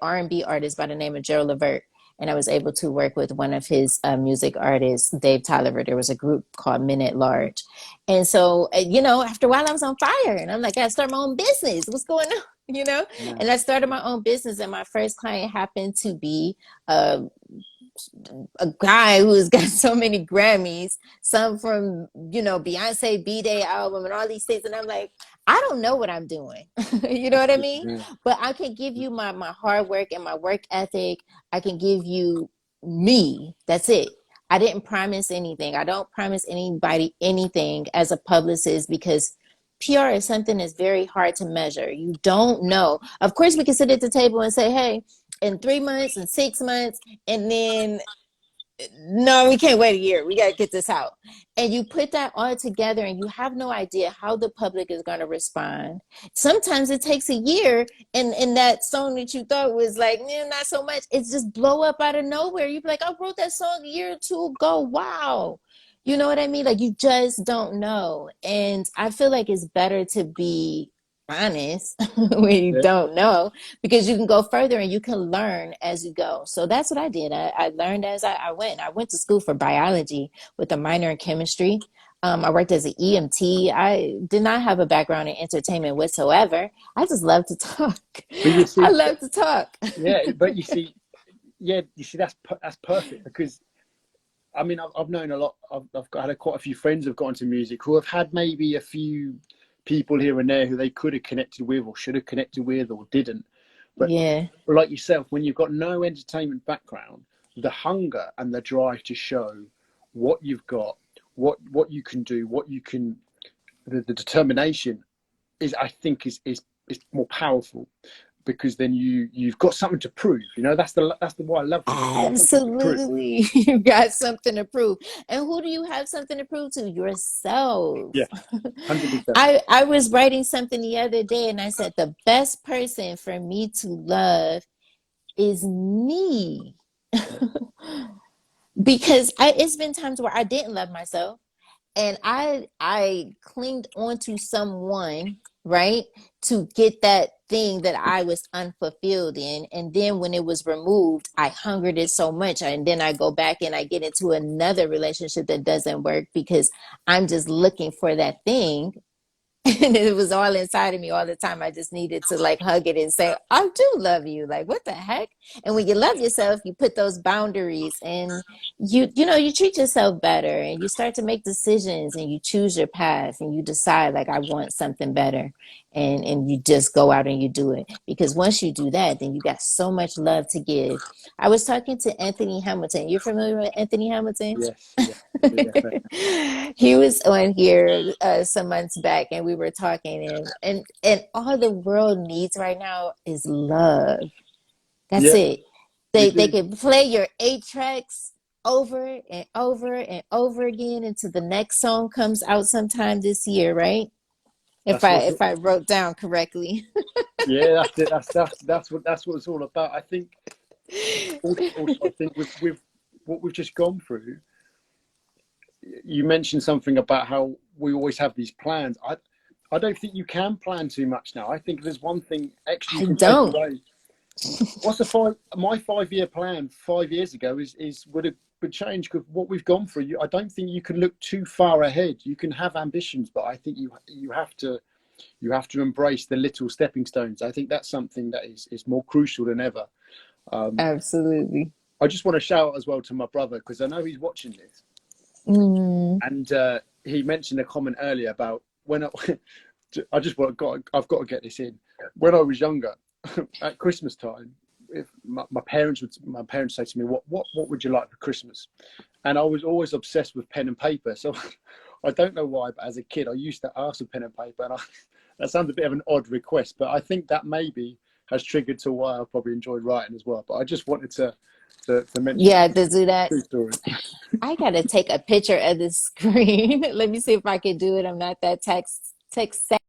R&B artist by the name of Joe Levert, and I was able to work with one of his music artists, Dave Tolliver. There was a group called Men at Large. And so, after a while I was on fire and I'm like, I gotta start my own business. What's going on? Yeah. And I started my own business and my first client happened to be uh, a guy who's got so many Grammys, some from, Beyonce B-Day album and all these things. And I'm like, I don't know what I'm doing. You know what I mean? Yeah. But I can give you my hard work and my work ethic. I can give you me. That's it. I didn't promise anything. I don't promise anybody anything as a publicist because PR is something that's very hard to measure. You don't know. Of course, we can sit at the table and say, hey, in 3 months and 6 months, and then no, we can't wait a year. We got to get this out. And you put that all together and you have no idea how the public is going to respond. Sometimes it takes a year and that song that you thought was like, not so much. It's just blow up out of nowhere. You'd be like, I wrote that song a year or two ago. Wow. You know what I mean? Like you just don't know. And I feel like it's better to be honest when you Yeah. don't know because you can go further and you can learn as you go. So that's what I did. I learned as I went. I went to school for biology with a minor in chemistry. I worked as an EMT. I did not have a background in entertainment whatsoever. I just love to talk. But you I see, love to talk. yeah, but you see, that's perfect because I mean, I've known a lot. Had quite a few friends who've got into music who have had maybe a few people here and there who they could have connected with or should have connected with or didn't. But Yeah. like yourself, when you've got no entertainment background, the hunger and the drive to show what you've got, what you can do, the determination I think is more powerful because then you've got something to prove. That's the why I love this. You've got something to prove. Absolutely. You got something to prove. And who do you have something to prove to? Yourself. Yeah, 100%. I was writing something the other day and I said the best person for me to love is me. Because it's been times where I didn't love myself and I clinged onto someone, right, to get that thing that I was unfulfilled in, and then when it was removed I hungered it so much and then I go back and I get into another relationship that doesn't work because I'm just looking for that thing. And it was all inside of me all the time. I just needed to like hug it and say, I do love you. Like, what the heck? And when you love yourself, you put those boundaries and you treat yourself better and you start to make decisions and you choose your path and you decide like I want something better. And you just go out and you do it. Because once you do that, then you got so much love to give. I was talking to Anthony Hamilton. You're familiar with Anthony Hamilton? Yes, yeah, yeah, He was on here some months back and we were talking and all the world needs right now is love. That's yeah. it. We They do. can play your 8 tracks over and over and over again until the next song comes out sometime this year, right? if That's i what. if i wrote down correctly. Yeah, that's it. That's what it's all about. I think. Also, I think with what we've just gone through, you mentioned something about how we always have these plans. I don't think you can plan too much now. I think there's one thing extra you I can take don't. away. My 5-year plan 5 years ago would change because what we've gone through. I don't think you can look too far ahead. You can have ambitions, but I think you have to. you have to embrace the little stepping stones. I think that's something that is more crucial than ever. Absolutely. I just want to shout out as well to my brother, because I know he's watching this. Mm. And he mentioned a comment earlier about when I just I've got to get this in. When I was younger, at Christmas time, if my parents say to me, what would you like for Christmas? And I was always obsessed with pen and paper. So I don't know why, but as a kid, I used to ask for pen and paper. And that sounds a bit of an odd request, but I think that maybe has triggered to why I probably enjoyed writing as well. But I just wanted to mention Yeah, to do that. true story. I gotta take a picture of the screen. Let me see if I can do it. I'm not that text savvy.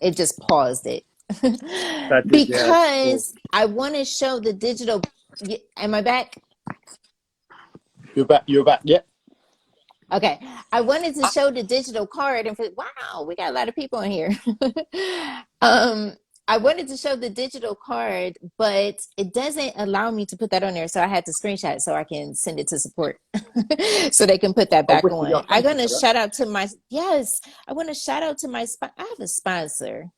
It just paused it. That did, yeah. Because I want to show the digital. Am I back? You're back. You're back. Yeah. Okay. I wanted to show the digital card and wow, we got a lot of people in here. um, I wanted to show the digital card, but it doesn't allow me to put that on there. So I had to screenshot it so I can send it to support so they can put that back Wicked, yeah, on. I'm thank you going to for that. shout out to I want to shout out to I have a sponsor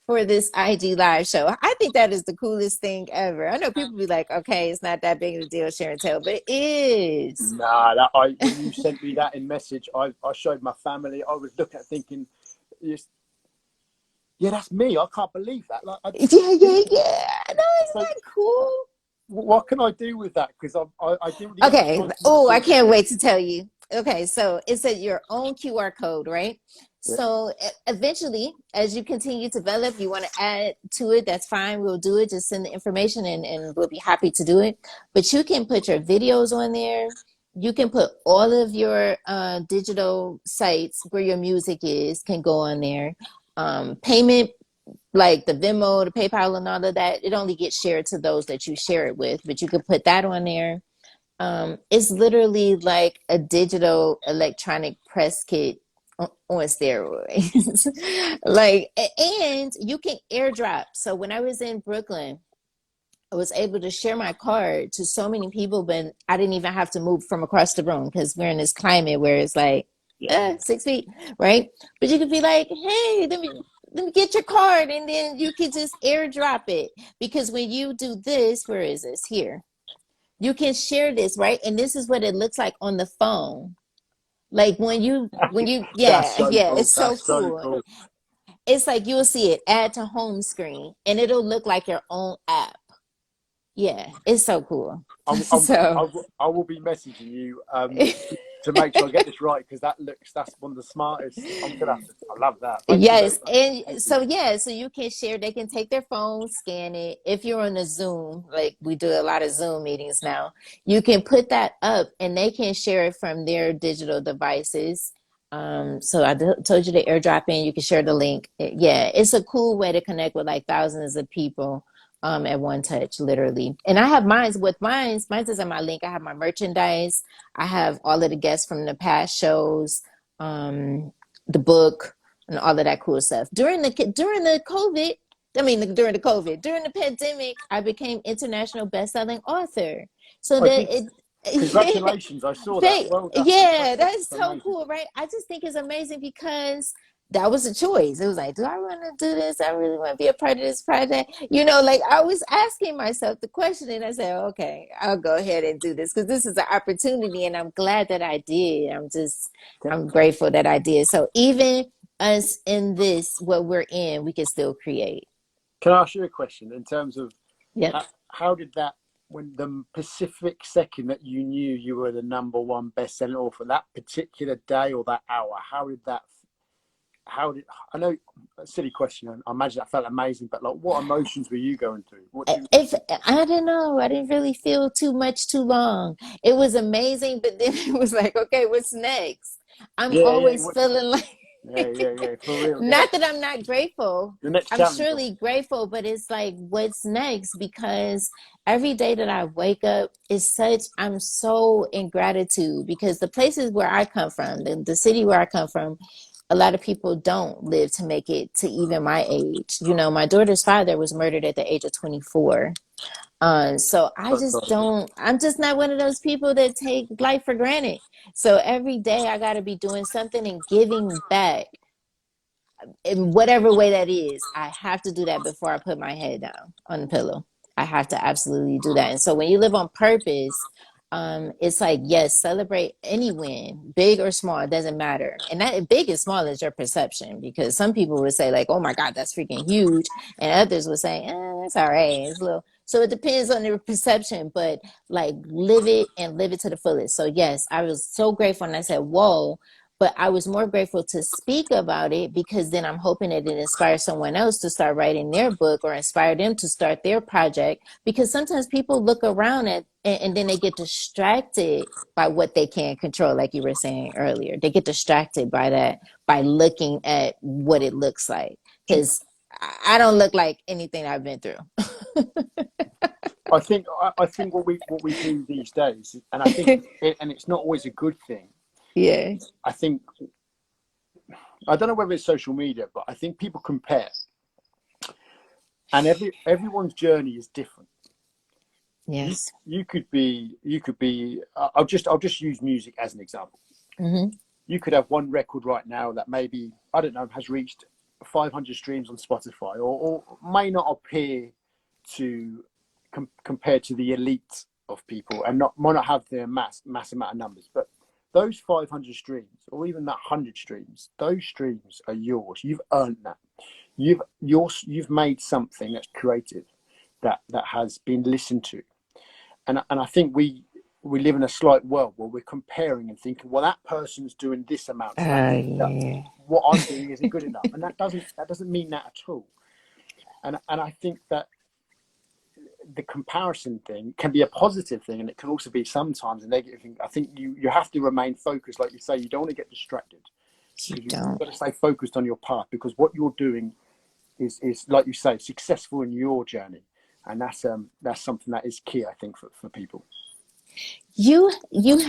for this IG live show. I think that is the coolest thing ever. I know people be like, okay, it's not that big of a deal, Sharon Taylor, but it is. Nah, when you sent me that in message, I showed my family. I was looking at thinking, yeah, that's me. I can't believe that. Like, Yeah. No, isn't so that cool? what can I do with that? Because I didn't really Okay. have time Oh, I to can't wait to tell you. Okay, so it's your own QR code, right? yeah. So eventually, as you continue to develop, you want to add to it, that's fine. We'll do it. Just send the information and we'll be happy to do it. But you can put your videos on there. You can put all of your digital sites where your music is can go on there. Payment, like the Venmo, the PayPal, and all of that, it only gets shared to those that you share it with. But you can put that on there. It's literally like a digital electronic press kit on steroids. Like, and you can airdrop. So when I was in Brooklyn, I was able to share my card to so many people, but I didn't even have to move from across the room because we're in this climate where it's like 6 feet, right? But you could be like, hey, let me get your card, and then you could just airdrop it. Because when you do this, where is this? Here. You can share this, right? And this is what it looks like on the phone. Like That's so yeah, cool. it's so That's so cool. cool. It's like you'll see it add to home screen and it'll look like your own app. Yeah, it's so cool. So I will be messaging you to make sure I get this right, because that's one of the smartest. I love that. Thank you very yes, much. and Thank you. so yeah, so you can share. They can take their phone, scan it. If you're on a Zoom, like we do a lot of Zoom meetings now, you can put that up, and they can share it from their digital devices. So told you the airdrop in. You can share the link. Yeah, it's a cool way to connect with like thousands of people at one touch, literally. And I have mine's is on my link. I have my merchandise. I have all of the guests from the past shows, the book, and all of that cool stuff. During the COVID, during the pandemic, I became international best-selling author. So I that did. it Congratulations! I saw that. Well, that's yeah, fantastic. that's That's so amazing. cool, right? I just think it's amazing because that was a choice. It was like, do I want to do this? I really want to be a part of this project. Like I was asking myself the question, and I said, okay, I'll go ahead and do this because this is an opportunity, and I'm glad that I did. Can, I'm grateful that I did. So even us in this, what we're in, we can still create. can I ask you a question in terms of Yep. how did that, when the specific second that you knew you were the number one best-selling author, that particular day or that hour, how did I know, a silly question, I imagine that felt amazing, but like, what emotions were you going through? If I don't know, I didn't really feel too much too long. It was amazing, but then it was like, okay, what's next? I'm Yeah, always feeling like yeah, for real. not that I'm not grateful. The next I'm challenge. surely grateful, but it's like, what's next? Because every day that I wake up I'm so in gratitude because the places where I come from, the city where I come from, a lot of people don't live to make it to even my age. My daughter's father was murdered at the age of 24. So I So just sorry. don't, I'm just not one of those people that take life for granted. So every day I got to be doing something and giving back in whatever way that is. I have to do that before I put my head down on the pillow. I have to absolutely do that. And so when you live on purpose, it's like, yes, celebrate any win, big or small, it doesn't matter. And that big and small is your perception, because some people would say like, oh my God, that's freaking huge. And others would say, it's all right. It's a little, so it depends on their perception, but like live it and live it to the fullest. So yes, I was so grateful. And I said, whoa, but I was more grateful to speak about it, because then I'm hoping that it inspires someone else to start writing their book or inspire them to start their project. Because sometimes people look around at and then they get distracted by what they can't control, like you were saying earlier. They get distracted by that, by looking at what it looks like. Because I don't look like anything I've been through. I think what we do these days, and I think and it's not always a good thing. Yeah. I think I don't know whether it's social media, but I think people compare, and everyone's journey is different. You Yes. you could be. I'll just use music as an example. Mm-hmm. You could have one record right now that maybe, I don't know, has reached 500 streams on Spotify, or may not appear to compared to the elite of people, and might not have the mass amount of numbers, but those 500 streams, or even that 100 streams, those streams are yours. You've earned that. You've made something that's creative, that has been listened to. And I think we live in a slight world where we're comparing and thinking, well, that person's doing this amount, so that means that Yeah. what I'm doing isn't good enough, and that doesn't mean that at all. And I think that the comparison thing can be a positive thing, and it can also be sometimes a negative thing. I think you have to remain focused, like you say. You don't want to get distracted, You because you've don't. got to stay focused on your path, because what you're doing is like you say, successful in your journey, and that's something that is key, I think, for people. You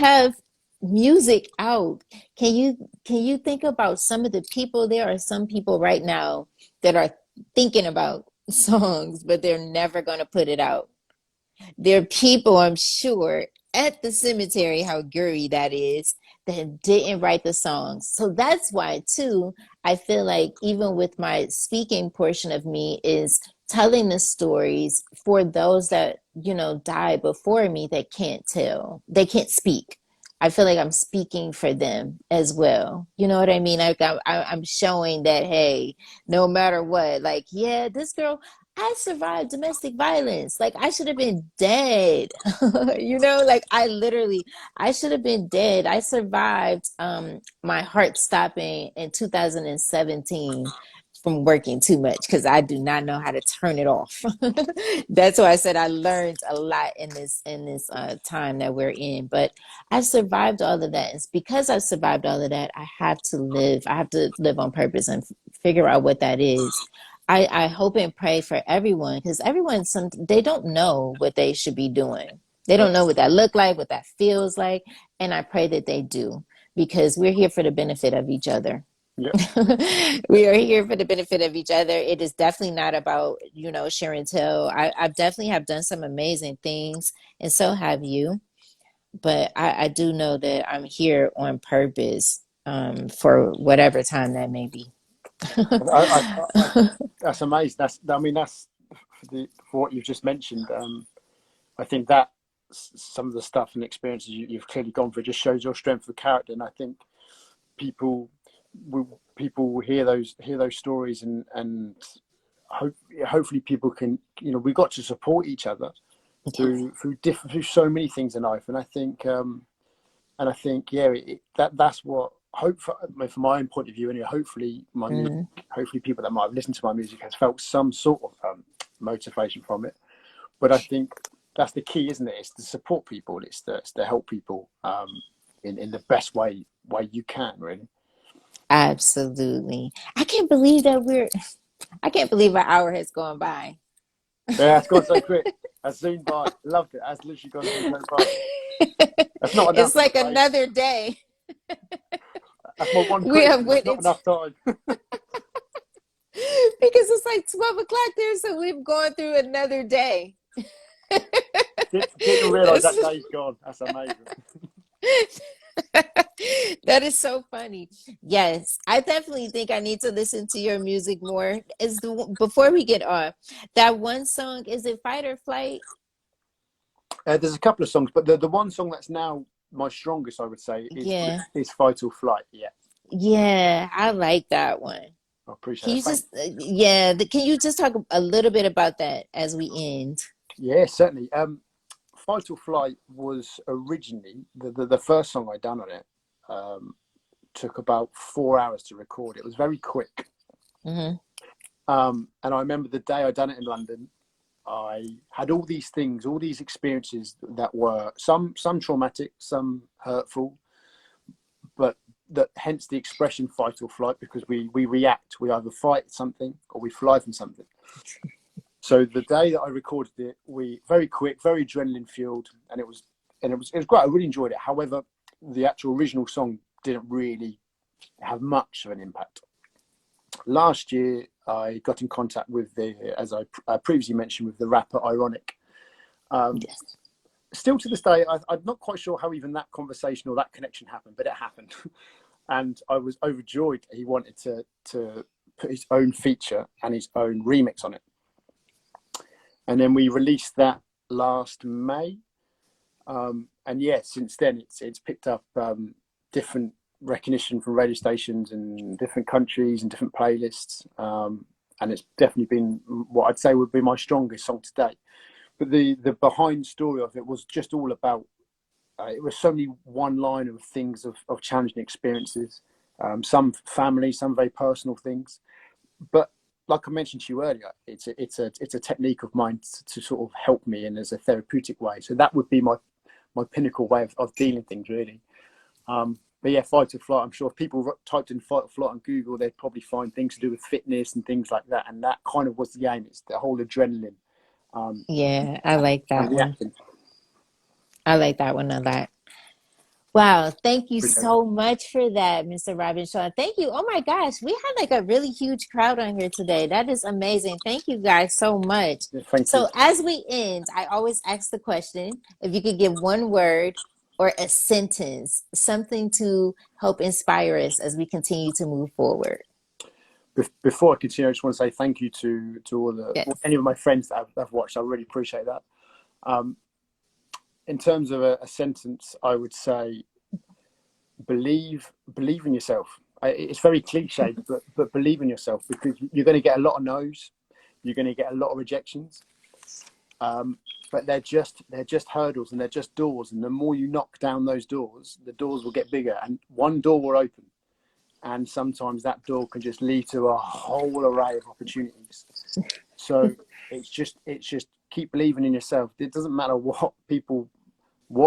have music out. Can you think about some of the people? There are some people right now that are thinking about songs, but they're never going to put it out. There are people, I'm sure, at the cemetery, how girly that is, that didn't write the songs. So that's why, too, I feel like even with my speaking portion of me is telling the stories for those that, died before me that can't tell, they can't speak. I feel like I'm speaking for them as well. You know what I mean? Like I'm showing that, hey, no matter what, like, yeah, this girl, I survived domestic violence. Like I should have been dead. Like I should have been dead. I survived my heart stopping in 2017 from working too much, because I do not know how to turn it off. That's why I said I learned a lot in this time that we're in. But I survived all of that. It's because I survived all of that, I have to live. I have to live on purpose and figure out what that is. I hope and pray for everyone, because everyone, they don't know what they should be doing. They Yeah, don't know what that look like, what that feels like, and I pray that they do, because we're here for the benefit of each other. yeah. We are here for the benefit of each other. It is definitely not about, sharing tell. I definitely have done some amazing things, and so have you. But I do know that I'm here on purpose, for whatever time that may be. I, that's amazing. I mean, that's for what you've just mentioned. I think that some of the stuff and experiences you've clearly gone through just shows your strength of character, and I think people people will hear those stories, hopefully people can, we've got to support each other Yes. through so many things in life. And I think yeah, that's what hope for, from my own point of view anyway. Hopefully my music, Mm, hopefully people that might have listened to my music has felt some sort of motivation from it. But I think that's the key, isn't it? It's to support people. It's to help people in the best way you can, really. absolutely. I can't believe an hour has gone by. Yeah, it's gone so quick. Has zoomed by. Loved it. Has literally gone so fast. That's not enough, It's I'm like afraid. another day. That's my one We have criticism. It's went not into enough time. because it's like 12 o'clock there, so we've gone through another day. Didn't realize that That's- day's gone. That's amazing. that is so funny. Yes, I definitely think I need to listen to your music more. Before we get off, that one song, is it Fight or Flight? There's a couple of songs, but the one song that's now my strongest, I would say, Yeah. is Fight or Flight. Yeah, Yeah, I like that one. I appreciate Can that. you just, can you just talk a little bit about that as we end? Yeah, certainly. Fight or Flight was originally the first song I done on it. Took about 4 hours to record. It was very quick. Hmm. And I remember the day I done it in London, I had all these things, all these experiences that were some traumatic, some hurtful, but that hence the expression fight or flight, because we react. We either fight something or we fly from something. So the day that I recorded it, we very quick, very adrenaline fueled, and it was great. I really enjoyed it. However, the actual original song didn't really have much of an impact. Last year, I got in contact with as I previously mentioned, with the rapper Ironic. Yes. Still to this day, I'm not quite sure how even that conversation or that connection happened, but it happened. And I was overjoyed. He wanted to put his own feature and his own remix on it. And then we released that last May. And yeah, since then it's picked up different recognition from radio stations in different countries and different playlists. And it's definitely been what I'd say would be my strongest song to date. But the behind story of it was just all about, it was so many one line of things of challenging experiences, some family, some very personal things. But like I mentioned to you earlier, it's a technique of mine to sort of help me in as a therapeutic way. So that would be my pinnacle way of dealing things, really. But yeah, fight or flight, I'm sure if people typed in fight or flight on Google, they'd probably find things to do with fitness and things like that. And that kind of was the aim. It's the whole adrenaline. Yeah, I like And that one. reacting. I like that one a lot. Wow, thank you Appreciate that. so much for that, Mr. Robin Shaw. Thank you. Oh my gosh, we had like a really huge crowd on here today. That is amazing. Thank you guys so much. Yeah, thank you. So, as we end, I always ask the question, if you could give one word or a sentence, something to help inspire us as we continue to move forward. Before I continue, I just want to say thank you to Yes. any of my friends that have watched. I really appreciate that. In terms of a sentence, I would say believe in yourself. It's very cliche, but believe in yourself, because you're going to get a lot of no's, you're going to get a lot of rejections, but they're just hurdles, and they're just doors. And the more you knock down those doors, the doors will get bigger, and one door will open. And sometimes that door can just lead to a whole array of opportunities. So it's just keep believing in yourself. It doesn't matter what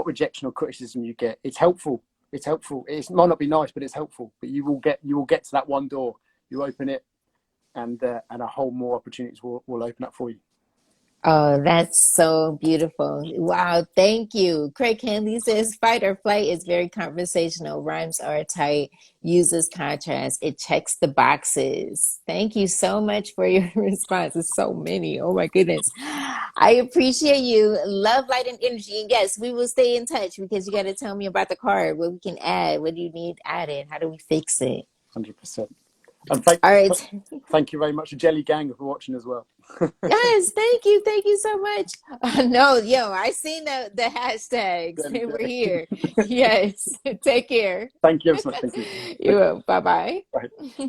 rejection or criticism you get. It's helpful. It's helpful. It might not be nice, but it's helpful. But you will get to that one door. You open it, and a whole more opportunities will open up for you. Oh, that's so beautiful. Wow, thank you. Craig Hanley says fight or flight is very conversational. Rhymes are tight, uses contrast. It checks the boxes. Thank you so much for your responses. So many. Oh my goodness. I appreciate you. Love, light, and energy. And yes, we will stay in touch, because you got to tell me about the card, what we can add, what do you need added, how do we fix it? 100%. And All right. thank you very much to Jelly Gang for watching as well. Yes, thank you. Thank you so much. No, yo, I seen the hashtags. They were here. Yes. Take care. Thank you so much. Thank you. You will. Bye bye. Bye.